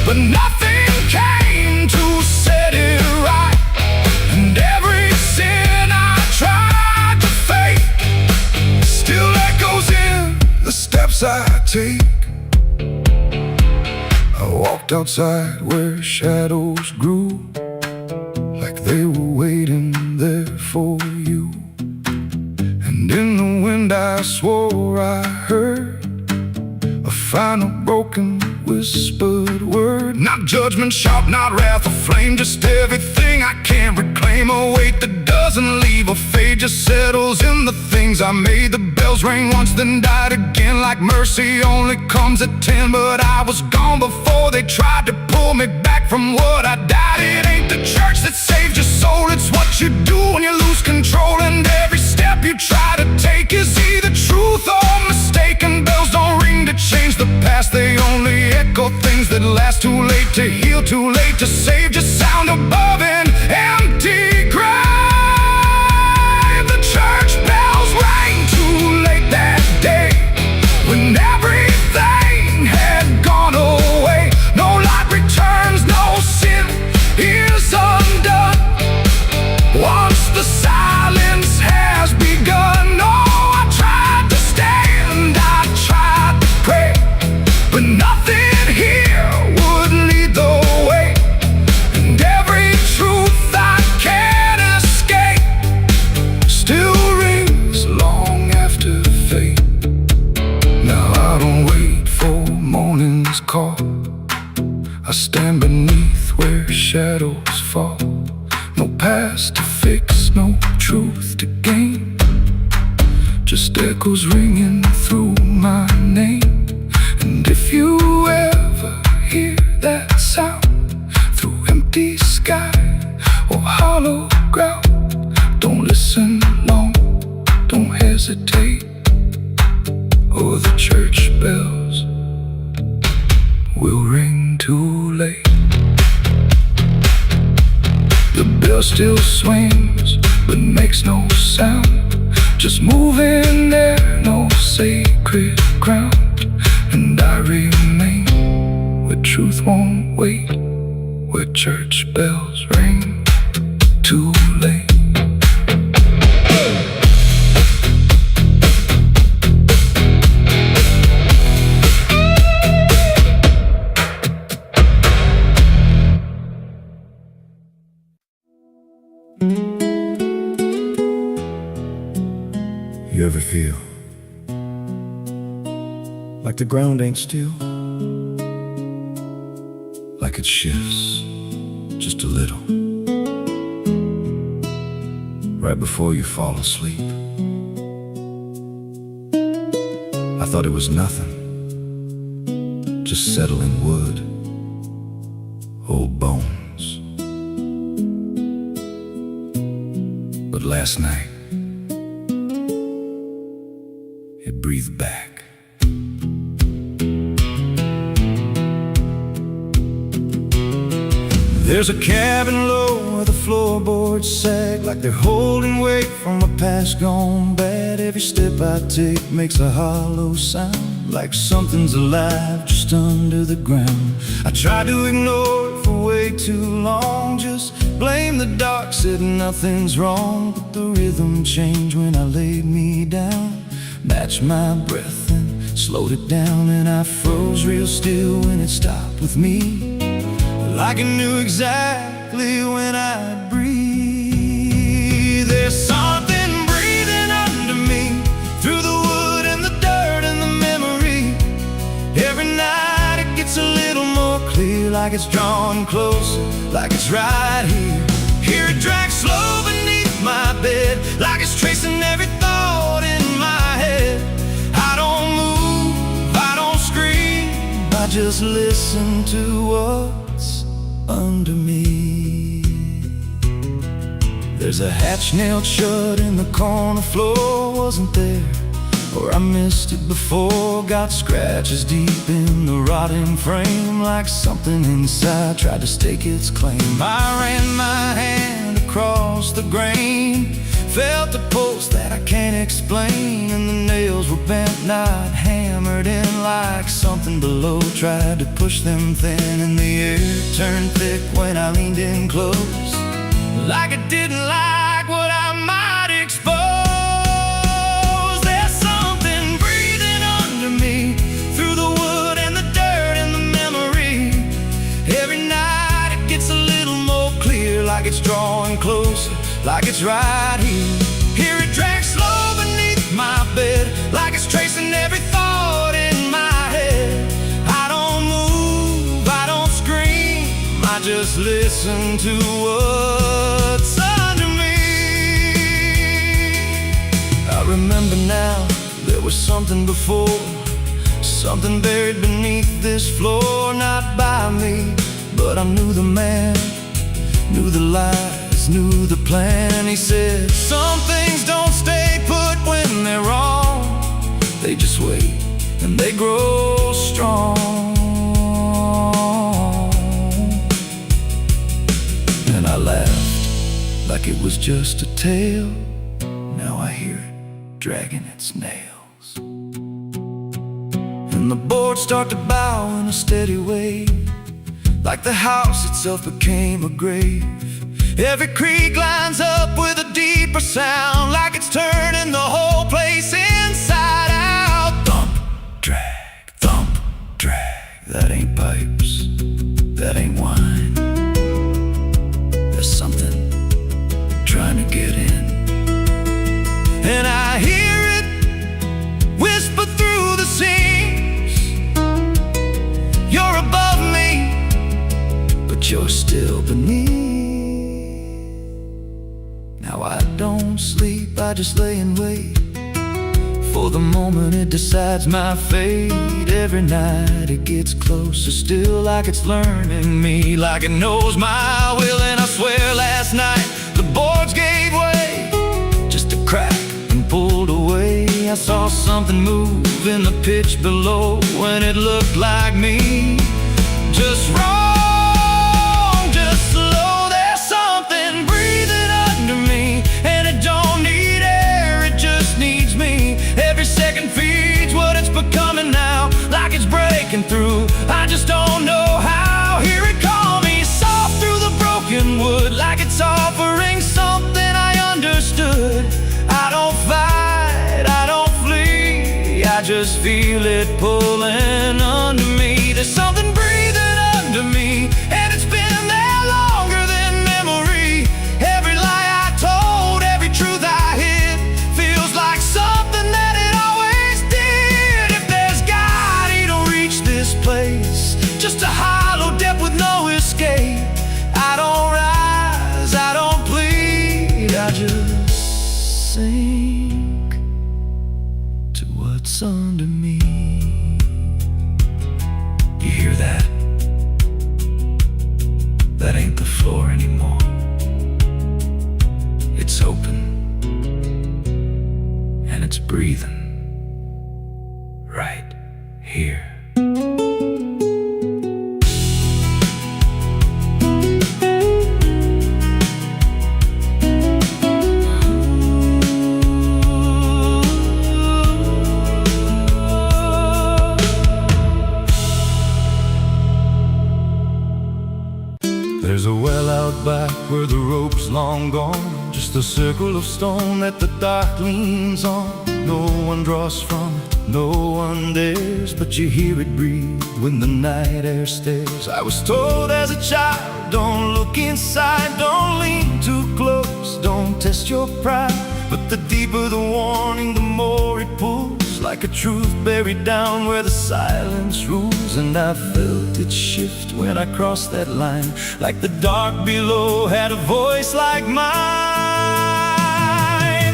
but nothing came to set it right. And every sin I tried to fake still echoes in the steps I take. I walked outside where shadows grew, like they were waiting there for you. And And in the wind I swore I heard a final broken whispered word. Not judgment sharp, not wrath or flame, just everything I can't reclaim. A weight that doesn't leave a fade, just settles in the things I made. The bells rang once, then died again, like mercy only comes at 10. But I was gone before they tried to pull me back from what I died. It ain't the church that saved your soul, it's what you do when you lose control. And every step you try to take is either truth or mistaken. Bells don't ring to change the past, they only echo things that last. Too late to heal, too late to save, just sound above an empty grave. The church bells rang too late that day, when everything had gone away. No light returns, no sin is undone once the silence has begun. Oh, I tried to stand, I tried to pray, but nothing here would lead the way. And every truth I can't escape still rings long after fate. Now I don't wait for morning's call, I stand beneath where shadows fall. No past to fix, no truth to gain, just echoes ringing through my name. And if you ever hear that sound through empty sky or hollow ground, don't listen long, don't hesitate, or the church bells will ring too late. The bell still swings, but makes no sound, just moving there, no sacred ground. And I remain where truth won't wait, where church bells ring too late. You ever feel like the ground ain't still, like it shifts just a little right before you fall asleep? I thought it was nothing, just settling wood, old bones. But last night it breathed back. There's a cabin low where the floorboards sag, like they're holding weight from a past gone bad. Every step I take makes a hollow sound, like something's alive just under the ground. I tried to ignore it for way too long, just blame the dark, said nothing's wrong. But the rhythm changed when I laid me down, matched my breath and slowed it down. And I froze real still when it stopped with me, like I knew exactly when I'd breathe. There's something breathing under me, through the wood and the dirt and the memory. Every night it gets a little more clear, like it's drawing closer, like it's right here. Hear it drag slow beneath my bed, like it's tracing every thought in my head. I don't move, I don't scream, I just listen to what's under me. There's a hatch nailed shut in the corner floor, wasn't there, or I missed it before. Got scratches deep in the rotting frame, like something inside tried to stake its claim. I ran my hand across the grain, felt a pulse that I can't explain, and the nails were bent, not hammered in, like something below tried to push them thin. And the air turned thick when I leaned in close, like it didn't like what I might expose. There's something breathing under me, through the wood and the dirt and the memory. Every night it gets a little more clear, like it's drawing closer, like it's right here. Hear it drag slow beneath just listen to what's under me. I remember now, there was something before, something buried beneath this floor. Not by me, but I knew the man, knew the lies, knew the plan. He said, some things don't stay put when they're wrong, they just wait and they grow strong. And I laughed like it was just a tale. Now I hear it dragging its nails. And the boards start to bow in a steady way, like the house itself became a grave. Every creak lines up with a deeper sound, like it's turning the whole place inside out. Thump, drag, that ain't pipes, that ain't wine. There's something trying to get in. And I hear it whisper through the seams, you're above me, but you're still beneath. Now I don't sleep, I just lay and wait for the moment it decides my fate. Every night it gets closer, still like it's learning me, like it knows my will. And I swear last night the boards gave way, just a crack and pulled away. I saw something move in the pitch below, when it looked like me. Just wrong, just slow, there's something breathing under me, and it don't need air, it just needs me. Every second feeds what it's becoming now, like it's breaking through, I just don't know how. Hear it call me soft through the broken wood, like it's offering something I understood. I don't fight, I don't flee, I just feel it pulling under me. There's something breathing under me, and it's been there longer than memory. Every lie I told, every truth I hid, feels like something that it always did. If there's God, he don't reach this place, just a hollow depth with no escape. I don't rise, I don't plead, I just sink to what's under me. You hear that? That ain't the floor anymore. It's open, and it's breathing right here. There's a well out back where the rope's long gone, just a circle of stone that the dark leans on. No one draws from it, no one dares, but you hear it breathe when the night air stares. I was told as a child, don't look inside, don't lean too close, don't test your pride. But the deeper the warning, the more it pulls, like a truth buried down where the silence rules. And I felt it shift when I crossed that line, like the dark below had a voice like mine.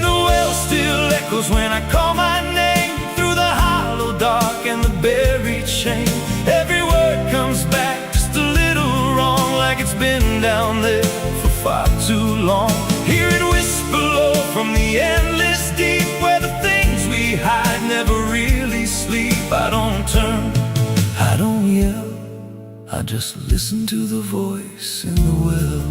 The well still echoes when I call my name, through the hollow dark and the buried shame. Every word comes back just a little wrong, like it's been down there for far too long. Hear it whisper low from the endless deep, where the things we hide never really sleep. I don't turn, I don't yell, I just listen to the voice in the well.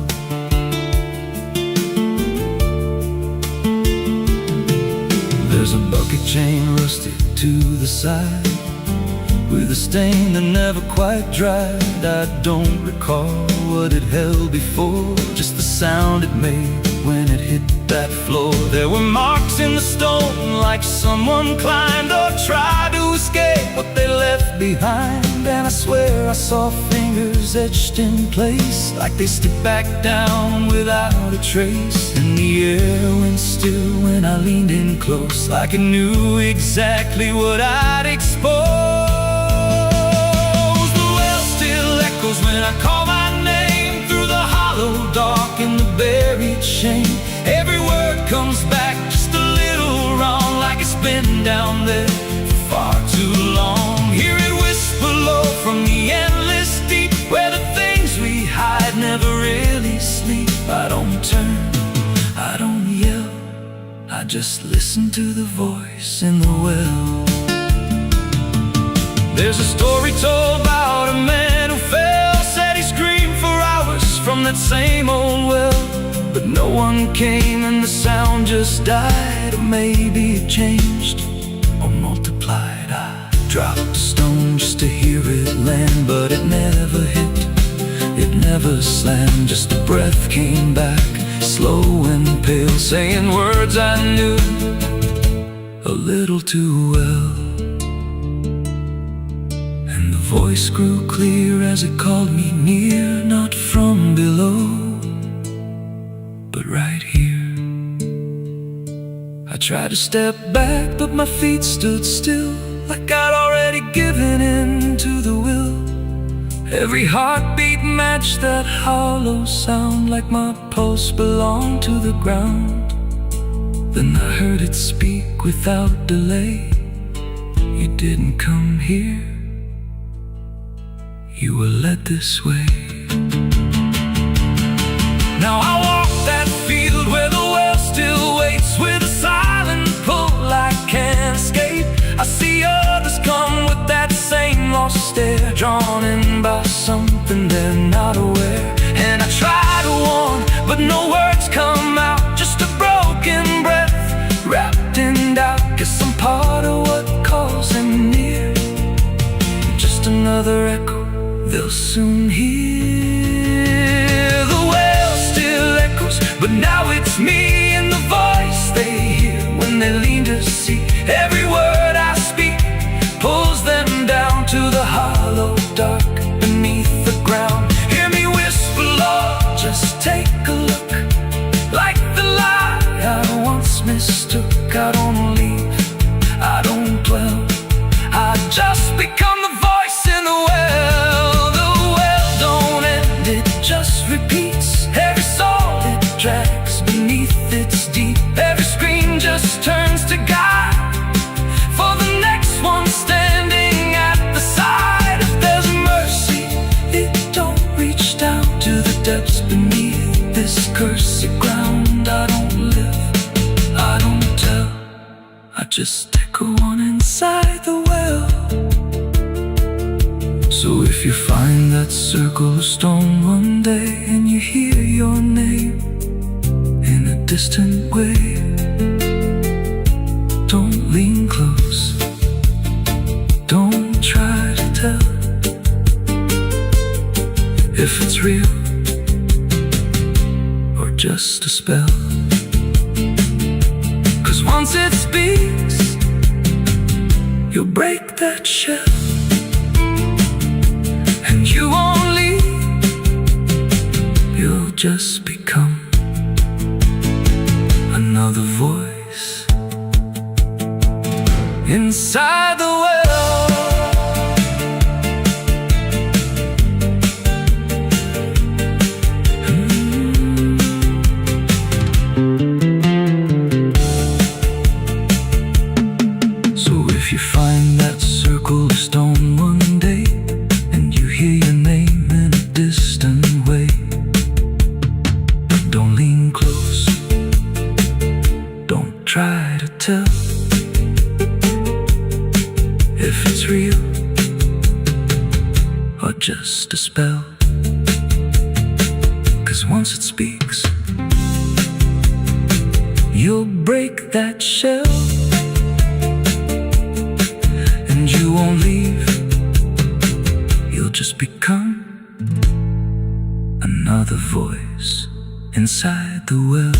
There's a bucket chain rusted to the side, with a stain that never quite dried. I don't recall what it held before, just the sound it made when it hit that floor. There were marks in the stone, like someone climbed or tried to escape what they left behind. And I swear I saw fingers etched in place, like they slipped back down without a trace. And the air went still when I leaned in close, like it knew exactly what I'd expose. The well still echoes when I call my name, through hollow, dark in the buried shame. Every word comes back just a little wrong, like it's been down there for far too long. Hear it whisper low from the endless deep, where the things we hide never really sleep. I don't turn, I don't yell, I just listen to the voice in the well. There's a story told about a man who fell, said he screamed for hours from that same old well, but no one came and the sound just died. Or maybe it changed or multiplied. I dropped a stone just to hear it land, but it never hit, it never slammed. Just a breath came back, slow and pale, saying words I knew a little too well. And the voice grew clear as it called me near, not from below, but right here. I tried to step back, but my feet stood still, like I'd already given in to the will. Every heartbeat matched that hollow sound, like my pulse belonged to the ground. Then I heard it speak without delay. You didn't come here, you were led this way. Now I walk that field where the well still waits, with a silent pull I can't escape. I see others come with that same lost stare, drawn in by something they're not aware. And I try to warn, but no words come out, just a broken breath wrapped in doubt. Guess I'm part of what calls him near, just another echo they'll soon hear. The well still echoes, but now it's me and the voice they hear when they lean to see. Every word I speak pulls them down to the hollow dark beneath the ground. Hear me whisper, Lord, just take a look, like the lie I once mistook. I don't leave, I don't dwell, I just become the voice in the well. The well don't end, it just repeats. Every soul it drags beneath its deep, every scream just turns to guide for the next one standing at the side. If there's mercy, it don't reach down to the depths beneath this cursed ground. I don't live, I don't tell, I just echo on inside the well. So if you find that circle of stone one day, and you hear your name in a distant way, don't lean close, don't try to tell if it's real or just a spell. 'Cause once it speaks, you'll break that shell, and you won't leave, you'll just become another voice inside the well. So if you find that circle of stone one day, and you hear your name in a distant way, don't lean close, don't try to tell if it's real or just a spell. 'Cause once it speaks, you'll break that shell, and you won't leave, you'll just become another voice inside the well.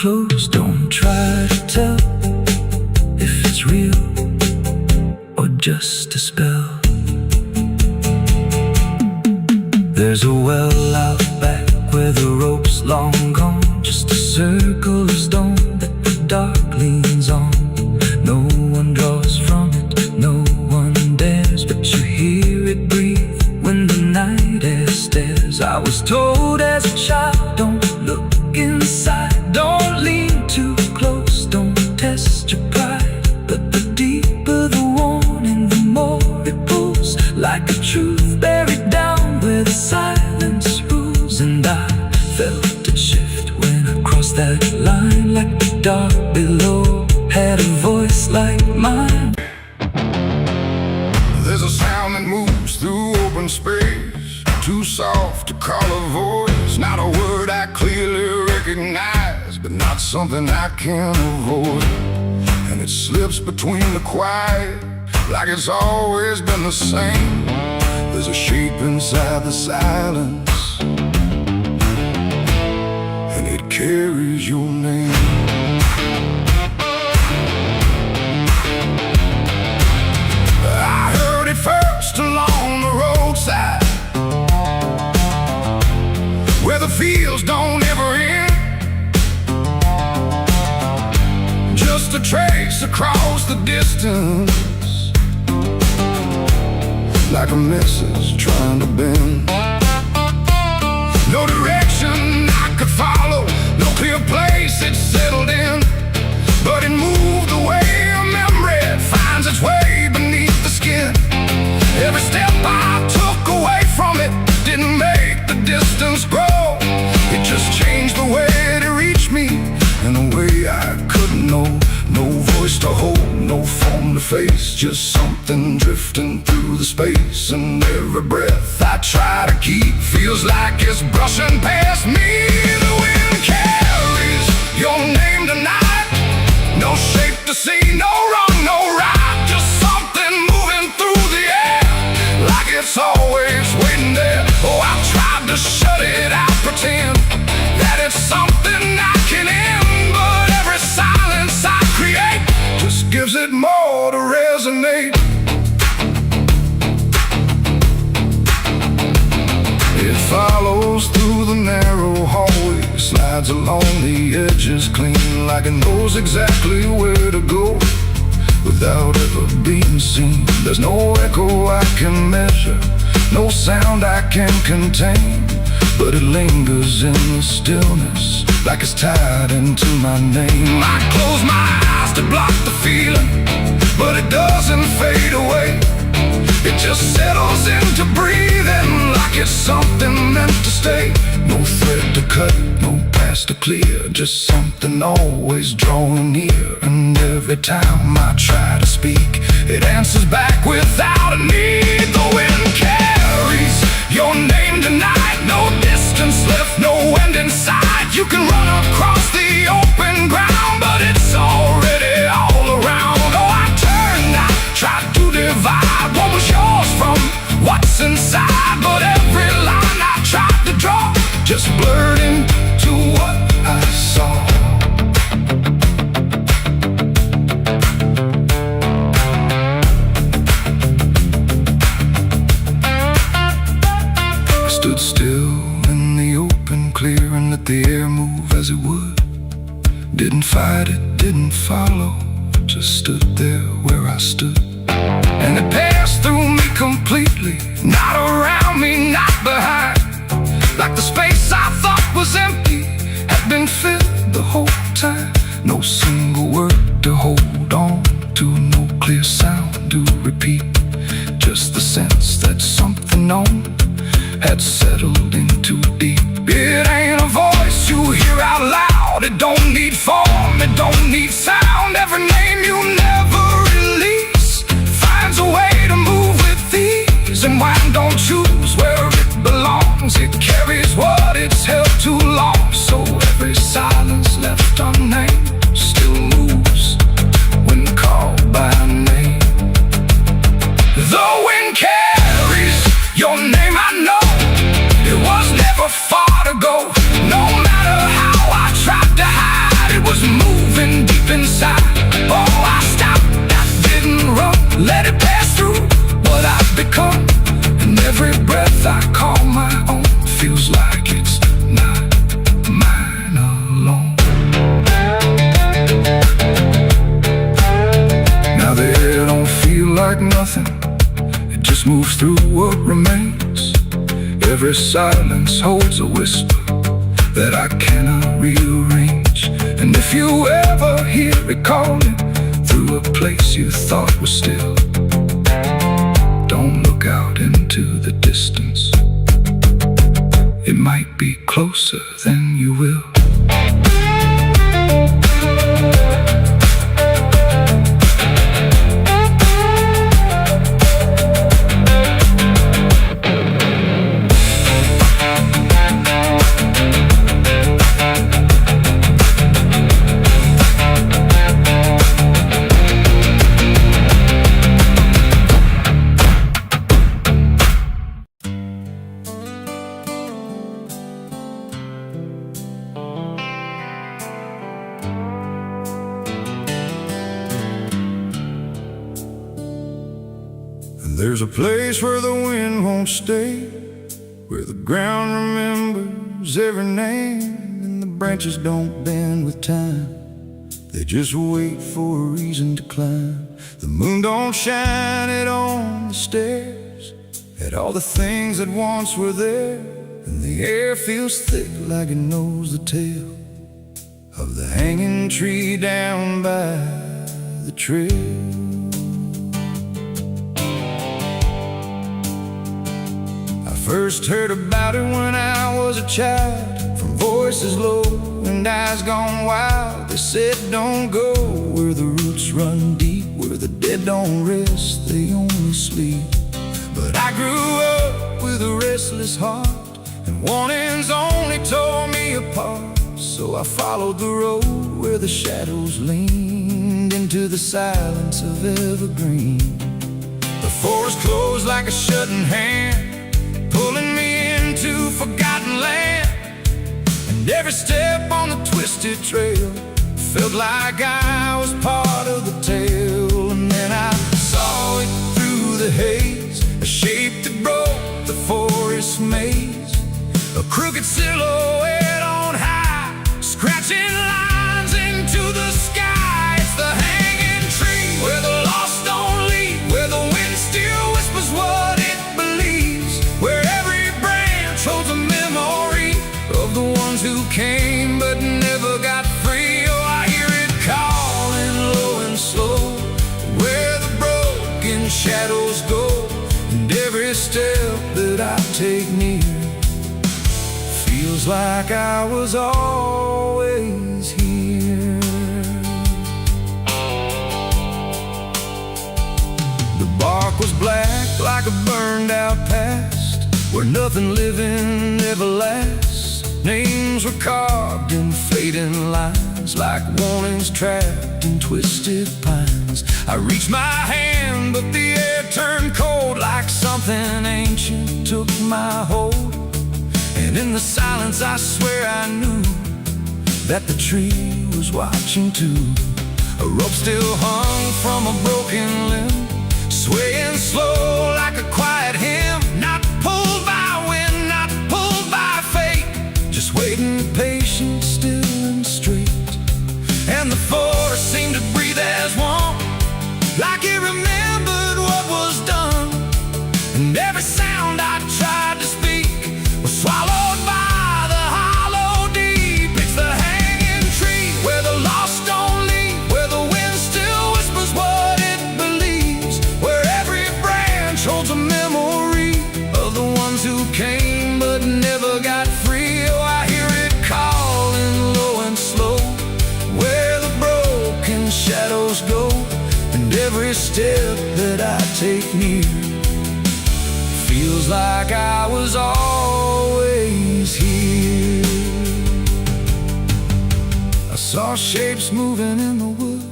Close, don't try to tell if it's real or just just a spell. There's a well out back where the rope's long gone, just a circle of stone that the dark leans on. No one draws from it, no one dares, but you hear it breathe when the night air stares. I was told as a child, don't look inside, don't lean too close, don't test your pride. But the deeper the warning, the more it pulls, like a truth buried down where the silence rules. And I felt it shift when I crossed that line, like the dark below had a voice like mine. There's a sound that moves through open space, too soft to call a voice. Not a word I clearly recognize, but not something I can avoid. And it slips between the quiet, like it's always been the same. There's a shape inside the silence, and it carries your name. I heard it first along the roadside, where the fields don't ever end, just a trace across the distance, like a message trying to bend. No direction I could follow, no clear place it settled in, but it moved the way a memory finds its way beneath the skin. Every step I took away from it didn't make the distance grow, it just changed the way it reached me in a way I couldn't know. No voice to hold, no form to face, just something drifting through the space. And every breath I try to keep feels like it's brushing past me. The wind carries your name tonight, no shape to see, no wrong, no right, just something moving through the air, like it's always waiting there. Oh, I've tried to shut it out, pretend that it's something I can end, but every silence I create just gives it more to resonate. It follows through the narrow hallway, slides along the edges clean, like it knows exactly where to go without ever being seen. There's no echo I can measure, no sound I can contain, but it lingers in the stillness, like it's tied into my name. I close my eyes to block the feeling, but it doesn't fade away. It just settles into breathing, like it's something meant to stay. No thread to cut, no path to clear, just something always drawing near. And every time I try to speak, it answers back without a need. The wind carries your name tonight, no distance left, no end in sight. You can run across the open ground, but it's already all around. Oh, I turned, I tried to divide what was yours from what's inside, but every line I tried to draw just blurred into what I saw. I stood still in the open clear and let the air move as it would. Didn't fight it, didn't follow, just stood there where I stood. And it passed through me completely, not around me, not behind, like the space I thought was empty had been filled the whole time. No single word to hold on to, no clear sound to repeat, just the sense that something known had settled in too deep. It ain't a voice you hear out loud, it don't need form, it don't need sound. Every name you never release finds a way to move with ease, and wine don't choose where it belongs, it carries what it's held too long. So every silence left unnamed still moves when called by name. The wind carries your name, I know it was never far to go. No matter how I tried to hide, it was moving deep inside. Oh, I stopped, I didn't run, let it pass through Every silence holds a whisper that I cannot rearrange. And if you ever hear it calling through a place you thought was still, don't look out into the distance. It might be closer than you will. There's a place where the wind won't stay, where the ground remembers every name, and the branches don't bend with time. They just wait for a reason to climb. The moon don't shine it on the stairs, at all the things that once were there, and the air feels thick like it knows the tale of the hanging tree down by the trail. First heard about it when I was a child, from voices low and eyes gone wild. They said don't go where the roots run deep, where the dead don't rest, they only sleep. But I grew up with a restless heart, and warnings only tore me apart. So I followed the road where the shadows leaned into the silence of evergreen. The forest closed like a shutting hand, pulling me into forgotten land. And every step on the twisted trail felt like I was part of the tale. And then I saw it through the haze, a shape that broke the forest maze, a crooked silhouette on high, scratching lines into the sky. It's the hanging tree where the lost don't leave, where the wind still whispers what it believes, where every branch holds a memory of the ones who came but never got free. Oh, I hear it calling low and slow, where the broken shadows go, and every step that I take near feels like I was always here. The bark was black like a burned out past, where nothing living ever lasts. Names were carved in fading lines, like warnings trapped in twisted pines. I reached my hand, but the air turned cold, like something ancient took my hold. And in the silence I swear I knew that the tree was watching too. A rope still hung from a broken limb, swaying slow like a quiet hymn, not pulled by wind, not pulled by fate, just waiting patient, still and straight. And the forest seemed to breathe as one, like it remembered what was done. And every sound I tried to speak was swallowed by the hollow deep. It's the hanging tree where the lost don't leave, where the wind still whispers what it believes, where every branch holds a memory of the ones who came but never got free. Oh, I hear it calling low and slow, where the broken shadows go, and every step that I take near feels like I was always here. I saw shapes moving in the wood,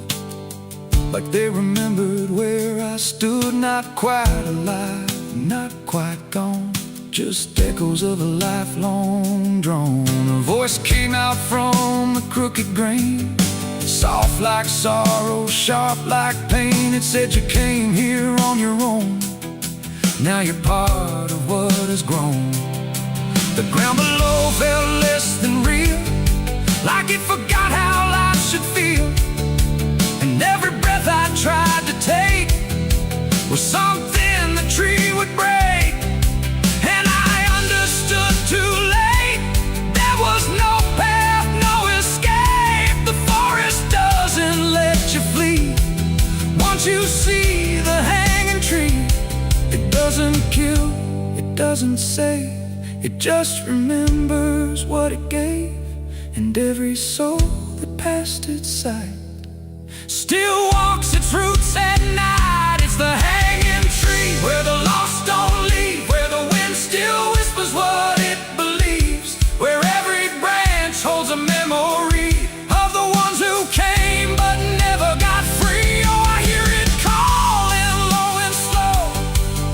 like they remembered where I stood. Not quite alive, not quite gone, just echoes of a lifelong drone. A voice came out from the crooked grain, soft like sorrow, sharp like pain. It said you came here on your own, now you're part of what has grown. The ground below felt less than real, like it forgot how life should feel. And every breath I tried to take was something the tree would break. And I understood doesn't save, it just remembers what it gave. And every soul that passed its sight still walks its routes at night. It's the hanging tree where the lost don't leave, where the wind still whispers what it believes, where every branch holds a memory of the ones who came but never got free. Oh, I hear it calling low and slow,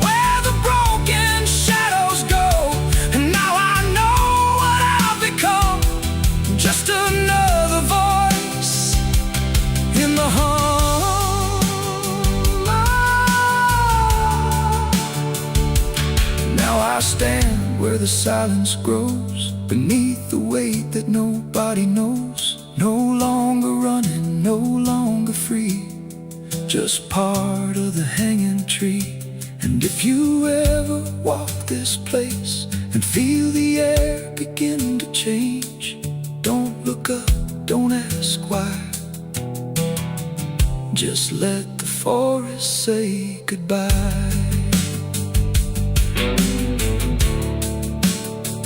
where the broken shadows go. And now I know what I've become, just another voice in the hum. Now I stand where the silence grows, beneath the weight that nobody knows. No longer running, no longer free, just part of the hanging tree. And if you ever walk this place and feel the air begin to change, don't look up, don't ask why. Just let the forest say goodbye.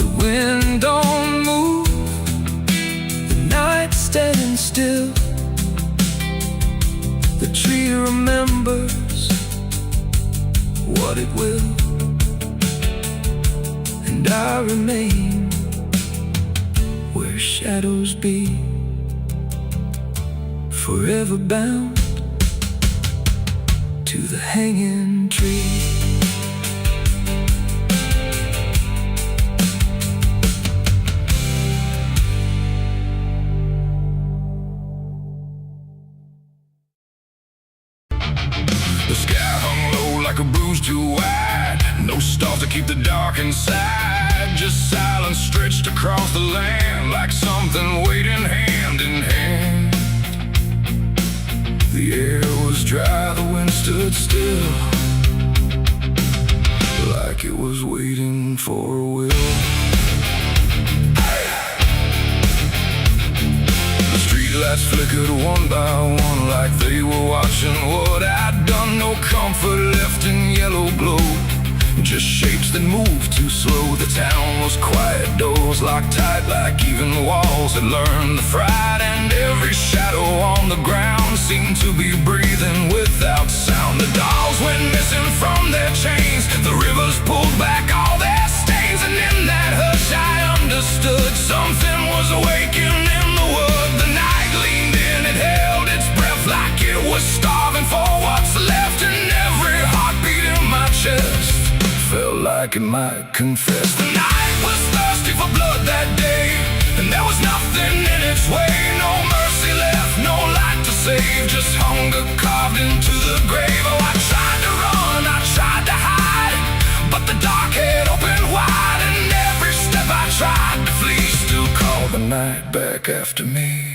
The wind don't move, the night's standing still. The tree remembers what it will, and I remain where shadows be, forever bound to the hanging tree. The sky hung low like a bruise too wide. No stars to keep the dark inside. Just silence stretched across the land, like something waiting hand in hand. The air was dry, the wind stood still, like it was waiting for a will. The streetlights flickered one by one, like they were watching what I'd done. No comfort left in yellow glow, just shapes that moved too slow. The town was quiet, doors locked tight, like even walls had learned the fright. And every shadow on the ground seemed to be breathing without sound. The dolls went missing from their chains, the rivers pulled back all their stains. And in that hush I understood something was awakening in the wood. The night leaned in, it held its breath like it was starving for what's left. And every heartbeat in my chest felt like it might confess. The night was thirsty for blood that day, and there was nothing in its way. No mercy left, no light to save, just hunger carved into the grave. Oh, I tried to run, I tried to hide, but the dark had opened wide. And every step I tried to flee still called the night back after me.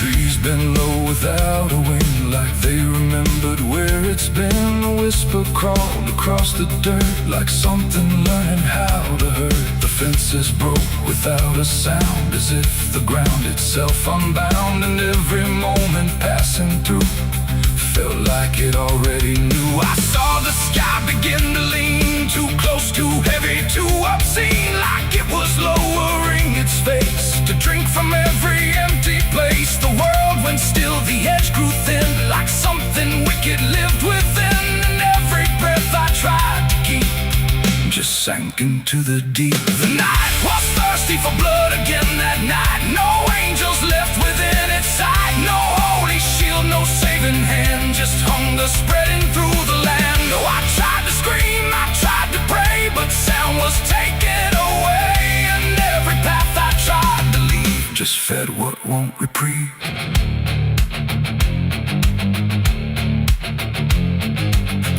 Trees been low without a wing, like they remembered where it's been. A whisper crawled across the dirt, like something learning how to hurt. The fences broke without a sound, as if the ground itself unbound. And every moment passing through felt like it already knew. I saw the sky begin to lean, too close, too heavy, too obscene, like it was lowering its face to drink from every empty place. The world went still, the edge grew thin, like something wicked lived within. And every breath I tried to keep just sank into the deep. The night was thirsty for blood again that night. No angels left within its sight, no holy shield, no saving hand, just hunger spreading through the land. Oh, I tried to scream, I tried to pray, but sound was taken away. And every path I tried to leave just fed what won't reprieve.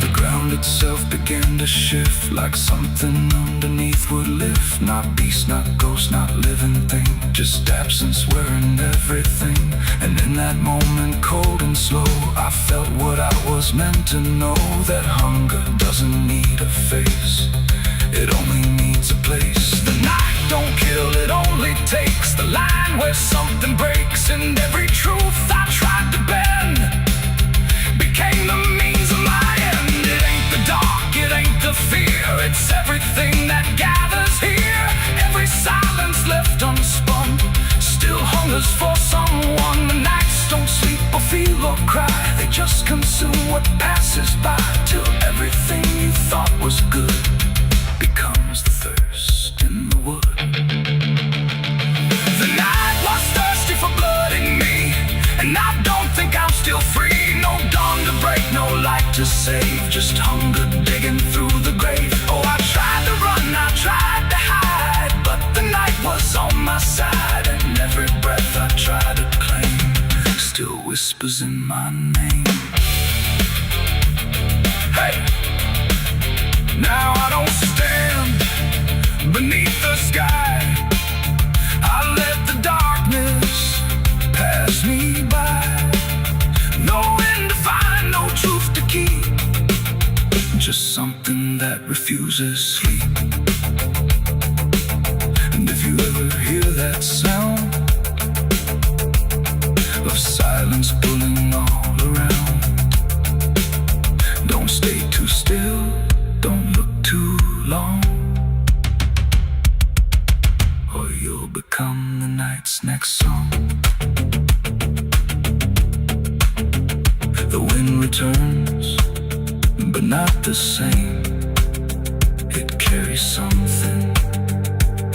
The ground itself began to shift, like something underneath would lift. Not beast, not ghost, not living thing, just absence wearing everything. And in that moment, cold and slow, I felt what I was meant to know, that hunger doesn't need a face, it only needs a place. The night don't kill, it only takes the line where something breaks. And every truth I tried to bend became the means of It's everything that gathers here, every silence left unspun, still hungers for someone. The nights don't sleep or feel or cry, they just consume what passes by, till everything you thought was good becomes the thirst in the wood. The night was thirsty for blood in me, and I don't think I'm still free. No dawn to break, no light to save, just hunger digging through the grave. Oh, I tried to run, I tried to hide, but the night was on my side, and every breath I tried to claim still whispers in my name. Hey! Now I don't stand beneath the sky, I let the darkness pass me by. No end to find, no truth to keep, just something that refuses sleep. And if you ever hear that sound of silence pulling all around, don't stay too still, don't look too long, or you'll become the night's next song. The wind returns, but not the same. It carries something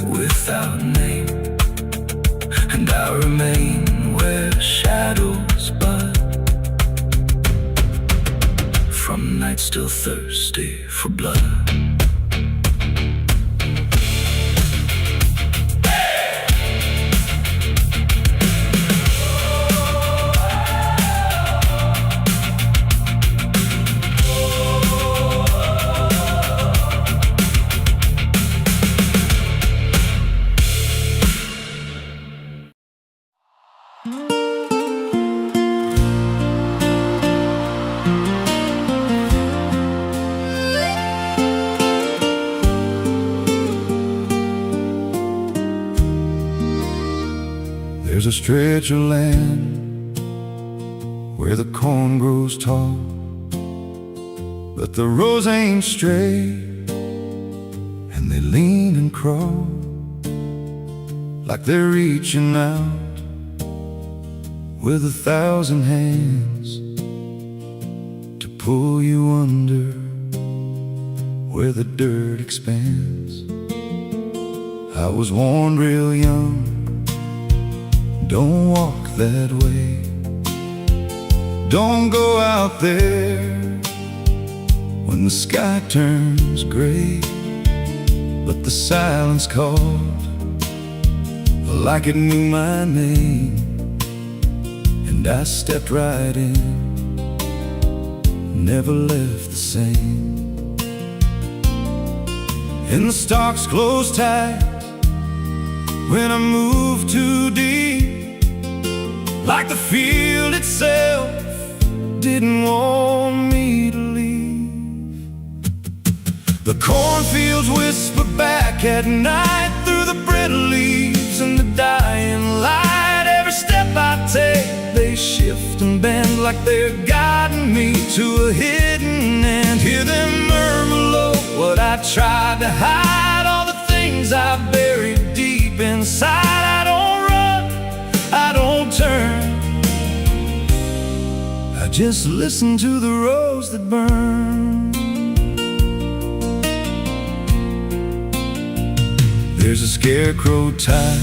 without name, and I remain where shadows bud, from nights still thirsty for blood. There's a stretch of land where the corn grows tall, but the rows ain't straight, and they lean and crawl like they're reaching out with 1,000 hands to pull you under where the dirt expands. I was warned real young, don't walk that way, don't go out there when the sky turns gray. But the silence called like it knew my name, and I stepped right in, never left the same. And the stalks closed tight when I moved too deep, like the field itself didn't want me to leave. The cornfields whisper back at night through the brittle leaves and the dying light. Every step I take, they shift and bend like they're guiding me to a hidden end. Hear them murmur low what I tried to hide, all the things I buried deep inside. I don't run, I don't turn, I just listen to the rose that burn. There's a scarecrow tied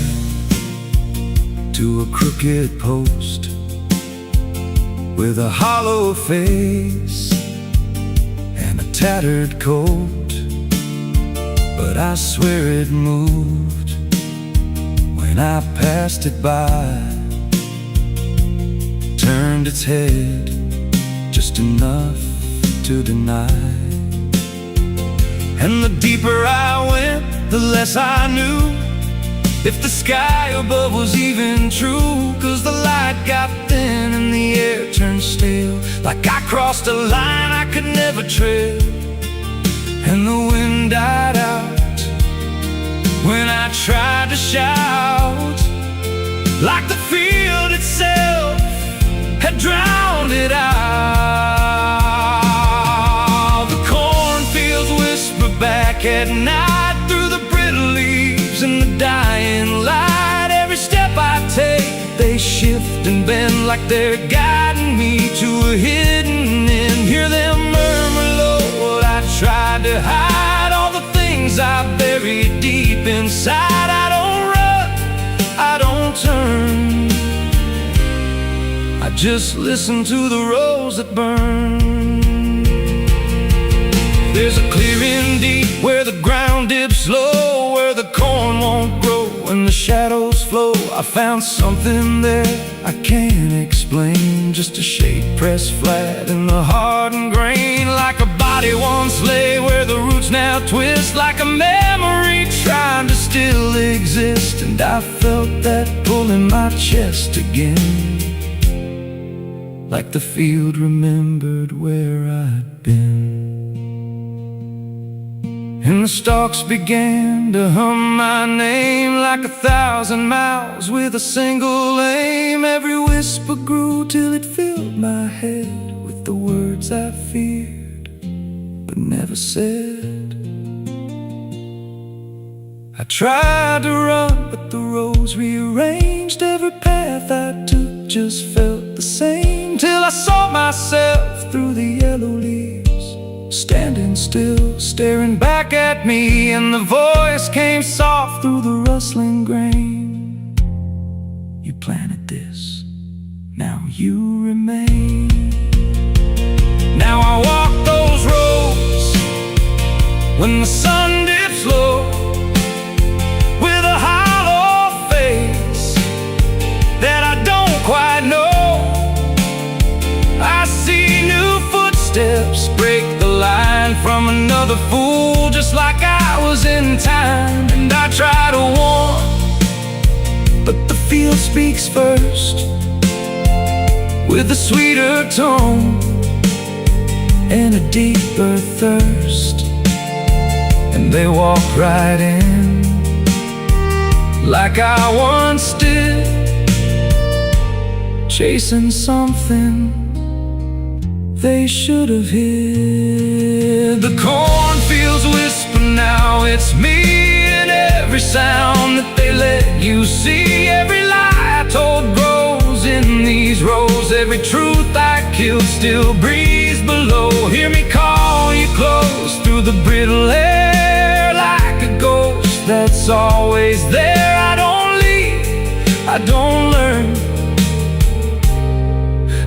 to a crooked post with a hollow face and a tattered coat, but I swear it moved when I passed it by, turned its head just enough to deny. And the deeper I went, the less I knew if the sky above was even true. 'Cause the light got thin and the air turned stale, like I crossed a line I could never tread. And the wind died out when I tried to shout, like the field itself had drowned it out. The cornfields whisper back like they're guiding me to a hidden end. Hear them murmur low what I tried to hide, all the things I buried deep inside. I don't run, I don't turn, I just listen to the rose that burn. There's a clearing deep where the ground dips low, where the corn won't grow and the shadows flow. I found something there I can't explain, just a shape pressed flat in the hardened grain, like a body once lay where the roots now twist, like a memory trying to still exist. And I felt that pull in my chest again, like the field remembered where I'd been. And the stalks began to hum my name, like 1,000 mouths with a single aim. Every whisper grew till it filled my head with the words I feared but never said. I tried to run, but the rose rearranged. Every path I took just felt the same, till I saw myself through the yellow leaves, standing still, staring back at me. And the voice came soft through the rustling grain: you planted this, now you remain. Now I walk those roads when the sun dips low, with a hollow face that I don't quite know. I see new footsteps break the line from another fool, just like I was in time. And I try to warn, but the field speaks first, with a sweeter tone and a deeper thirst. And they walk right in, like I once did, chasing something they should have hid. The cornfields whisper now, it's me, and every sound that they let you see. Every lie I told grows in these rows, every truth I killed still breathes below. Hear me call you close through the brittle air, like a ghost that's always there. I don't leave, I don't learn,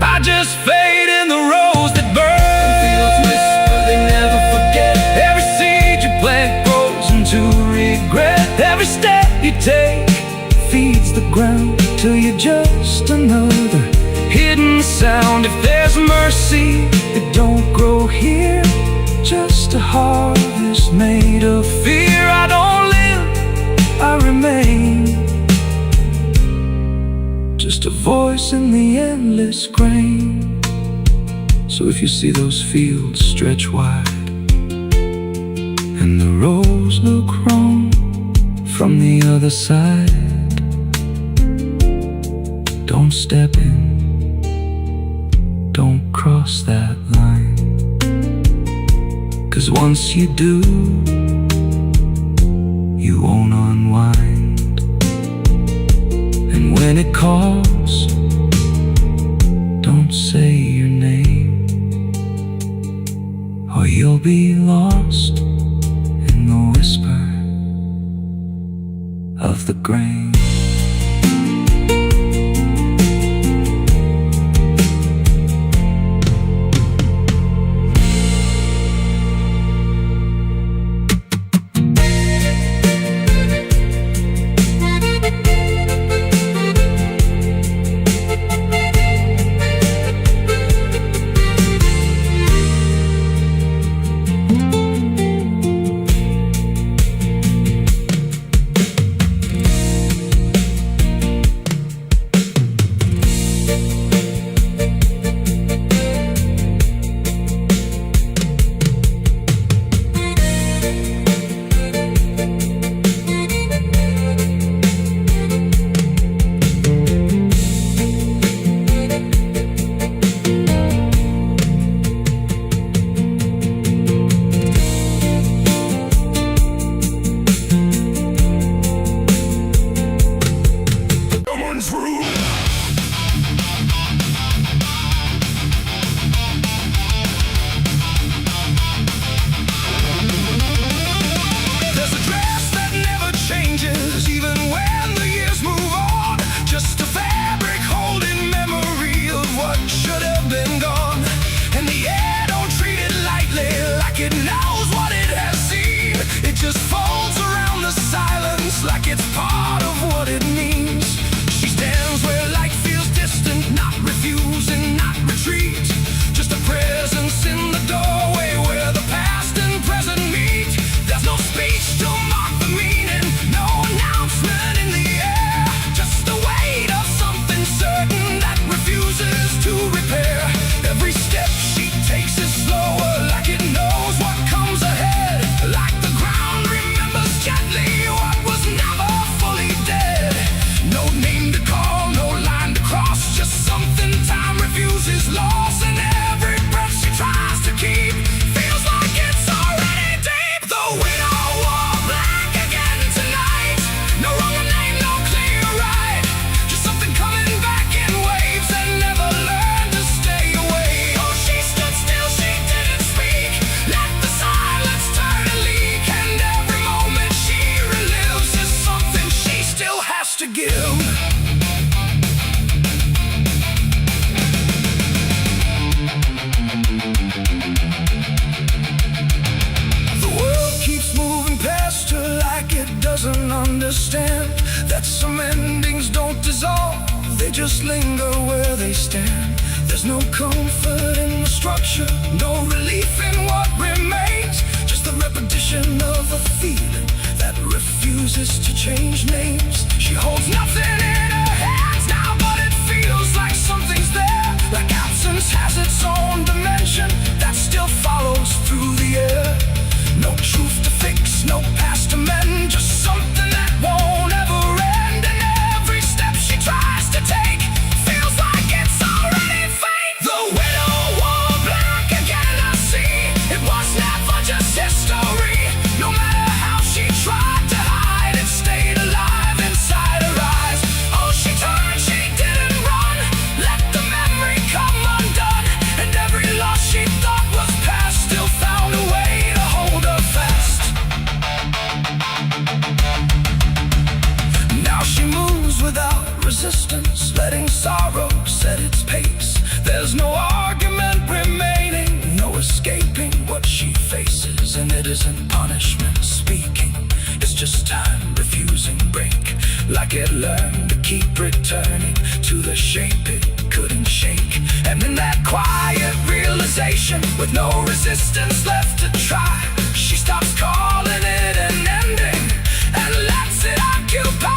I just fade in the rose that burns. Fields whisper, they never forget. Every seed you plant grows into regret. Every step you take feeds the ground till you're just another hidden sound. If there's mercy, it don't grow here, just a harvest made of fear. I don't live, I remain, just a voice in the endless grain. So if you see those fields stretch wide, and the rows look wrong from the other side, don't step in, don't cross that line, 'cause once you do, you won't unwind. And when it calls, don't say your name, or you'll be lost in the whisper of the grain. understand that some endings don't dissolve, they just linger where they stand. There's no comfort in the structure, no relief in what remains, just the repetition of a feeling that refuses to change names. She holds nothing in her hands now, but it feels like something's there, like absence has its own dimension that still follows through the air. No truth to fix, no past to mend, just something that won't ever end. And every step she tries to take feels like it's already fate. The widow wore black again, I see. It was never just history. No matter how she tried to hide, it stayed alive inside her eyes. Oh, she turned, she didn't run, let the memory come undone. And every loss she thought was past still found a way to hold her fast. Now she moves without resistance, letting sorrow set its pace. There's no argument remaining, no escaping what she faces. And it isn't punishment speaking, it's just time refusing break. Like it learned to keep returning to the shape it couldn't shake. And in that quiet realization, with no resistance left to try, she stops calling it an ending and lets it occupy.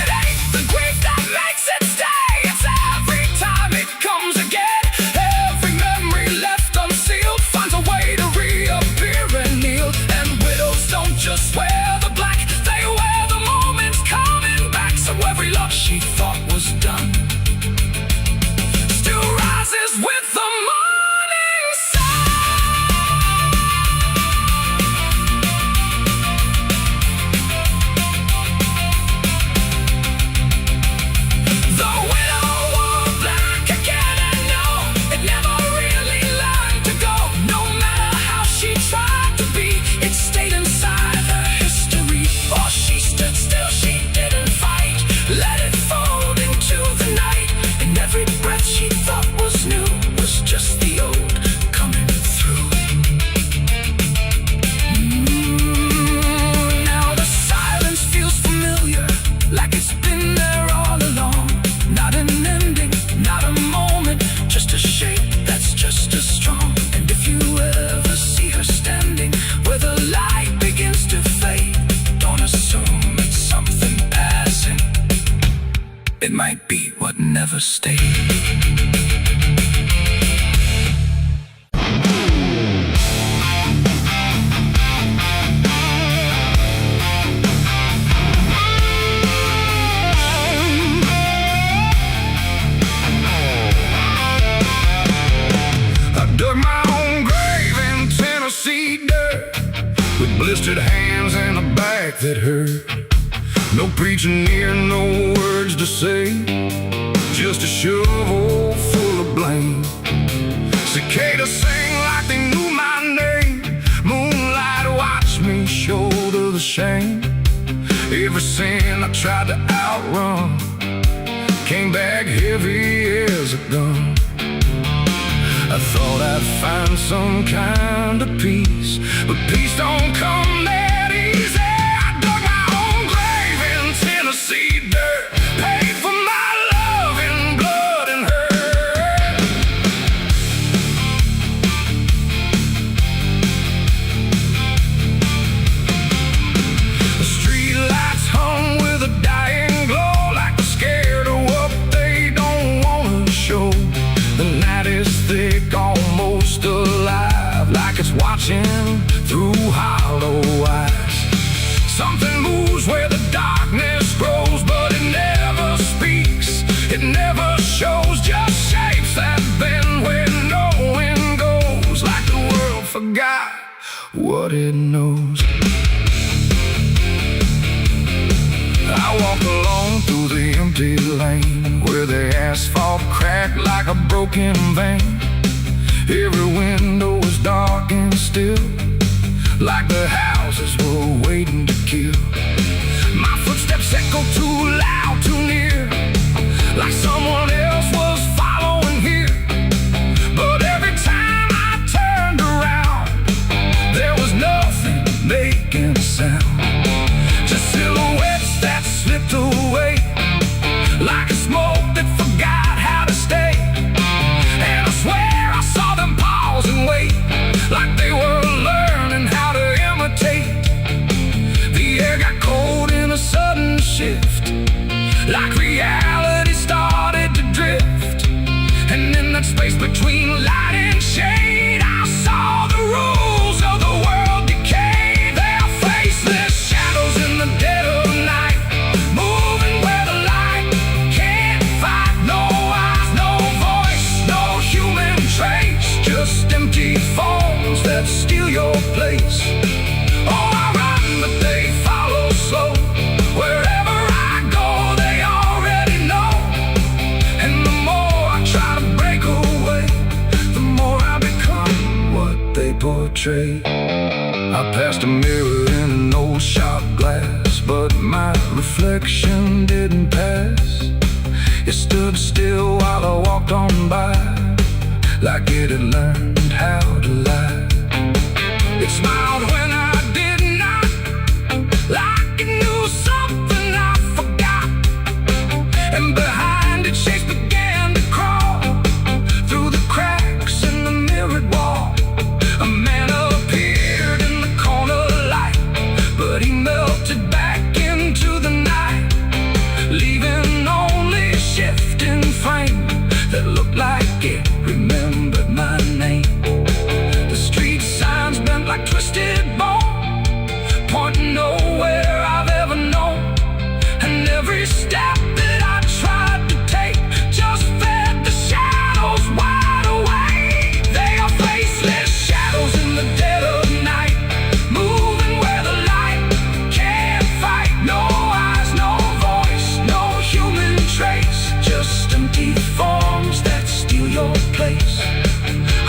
It ain't the grief that makes it stay, it's every time it comes again. Every memory left unsealed finds a way to reappear and kneel. And widows don't just wear the black, they wear the moments coming back. So every love she thought was done still rises with the morning sun. The widow wore black again, and no, it never really learned to go. No matter how she tried to be, it stayed inside her history. Oh, she stood still, she didn't fight, let it fold into the night. And every breath she thought was new was just the old coming through. Now the silence feels familiar, like it's been there all along. Not an ending, not a moment, just a shape that's just as strong. And if you ever see her standing where the light begins to fade, don't assume it's something passing, it might be what never stayed. I dug my own grave in Tennessee dirt, with blistered hands and a back that hurt. No preaching near, no words to say, just a shovel full of blame. Cicadas sing like they knew my name. Moonlight watched me shoulder the shame. Every sin I tried to outrun came back heavy as a gun. I thought I'd find some kind of peace, but peace don't come that easy. I dug my own grave in Tennessee dirt, paid for my love in blood and hurt. The street lights hung with a dying glow, like they're scared of what they don't wanna show. The night is thick, almost alive, like it's watching through hollow eyes. Something moves where the darkness grows, but it never speaks, it never shows, just shapes that bend where no wind goes, like the world forgot what it knows. I walk along through the empty lane, where the asphalt cracked like a broken vein. Every window was dark and still, like the houses were waiting to kill. My footsteps echo too loud, too near, like someone else was following here. But every time I turned around, there was nothing making a sound, just silhouettes glass, but my reflection didn't pass. It stood still while I walked on by, like it had learned how to lie. It smiled when I did not, like it knew something I forgot. And behind its shapes began to crawl through the cracks in the mirrored wall. A man appeared in the corner light, but he melted back into the night, leaving only a shifting frame that looked like it remembered my name. The street signs bent like twisted bone, pointing nowhere I've ever known. And every step that I tried to take just fed the shadows wide awake. They are faceless shadows in the dead of night, moving where the light can't fight. No eyes, no voice, no human trace, just empty forms that steal your place.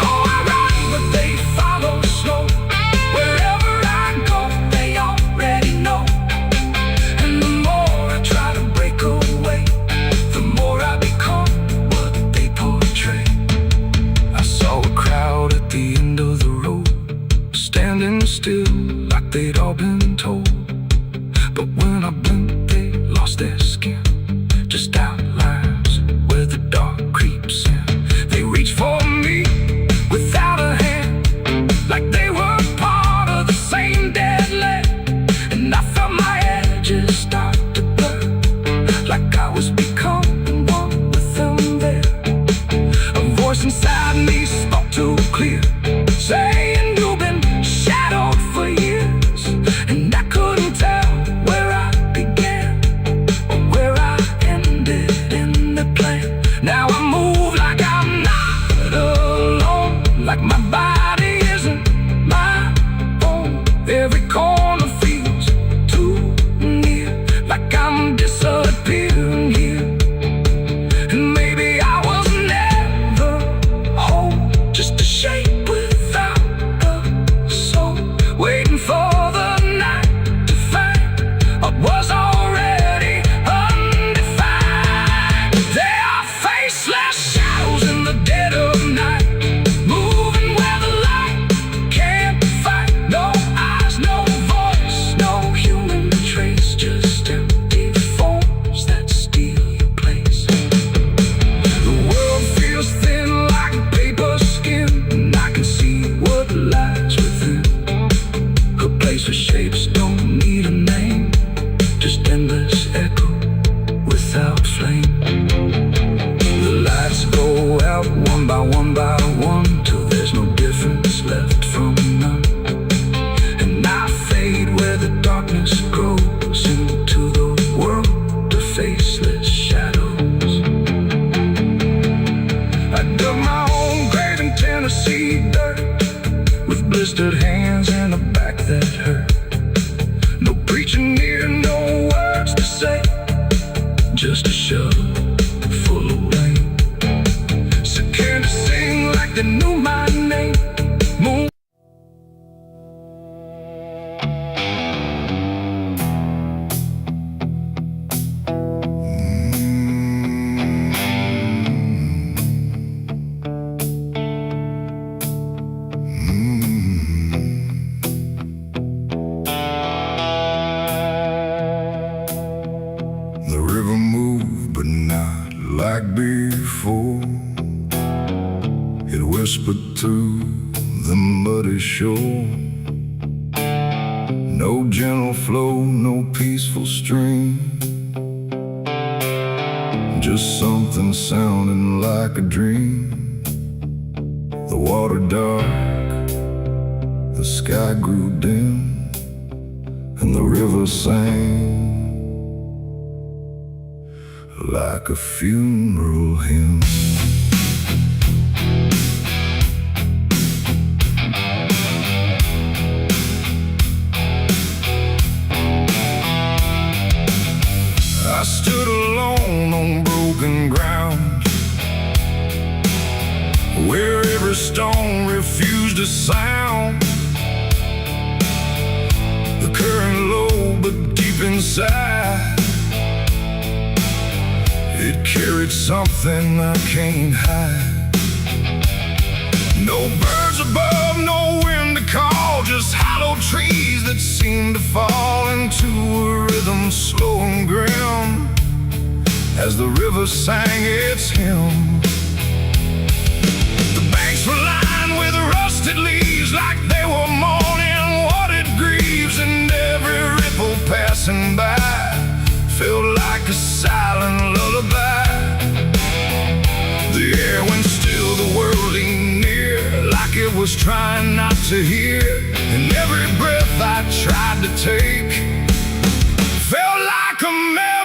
Oh, I run, but they follow slow. Wherever I go, they already know. And the more I try to break away, the more I become what they portray. I saw a crowd at the end of the road, standing still like they'd all been told. But when I blinked, they lost their skin, just outlines where the dark creeps in. They reach for me without a hand, like they were part of the same dead land. And I felt my edges start to blur, like I was becoming one with them there. A voice inside me spoke too clear, saying you've been shadowed for years. And I couldn't tell where I began or where I ended in the plan. Now I move like I'm not alone, like my body isn't my own. Every corner feels too near, like I'm disappearing here. And maybe I was never whole, just a shape without a soul, waiting for the night to find what was already undefined. They are faceless shadows in the dead of night, moving where the light can't fight. No eyes, no voice, no human trace, just empty forms that steal your place. The world feels thin like paper skin, and I can see what lies within. A place where shapes don't need a name, just endless echo without flame. The lights go out one by one, till there's no difference left from none. And I fade where the darkness grows into the world of faceless shadows. I dug my own grave in Tennessee dirt, with blistered hands and a back that hurt. No preaching here, no words to say, just a shovel full of rain. Scared to sing like they knew my name. Moon. The river moved, but not like before. It whispered to the muddy shore. No gentle flow, no peaceful stream, just something sounding like a dream. The water dark, the sky grew dim, and the river sang like a funeral hymn. I stood alone on broken ground, where every stone refused a sound. The current low but inside. It carried something I can't hide. No birds above, no wind to call, just hollow trees that seem to fall into a rhythm slow and grim as the river sang its hymn. The banks were lined with rusted leaves like they were mourning what it grieves, and every ripple passing by felt like a silent lullaby. The air went still, the world leaned near, like it was trying not to hear, and every breath I tried to take felt like a melody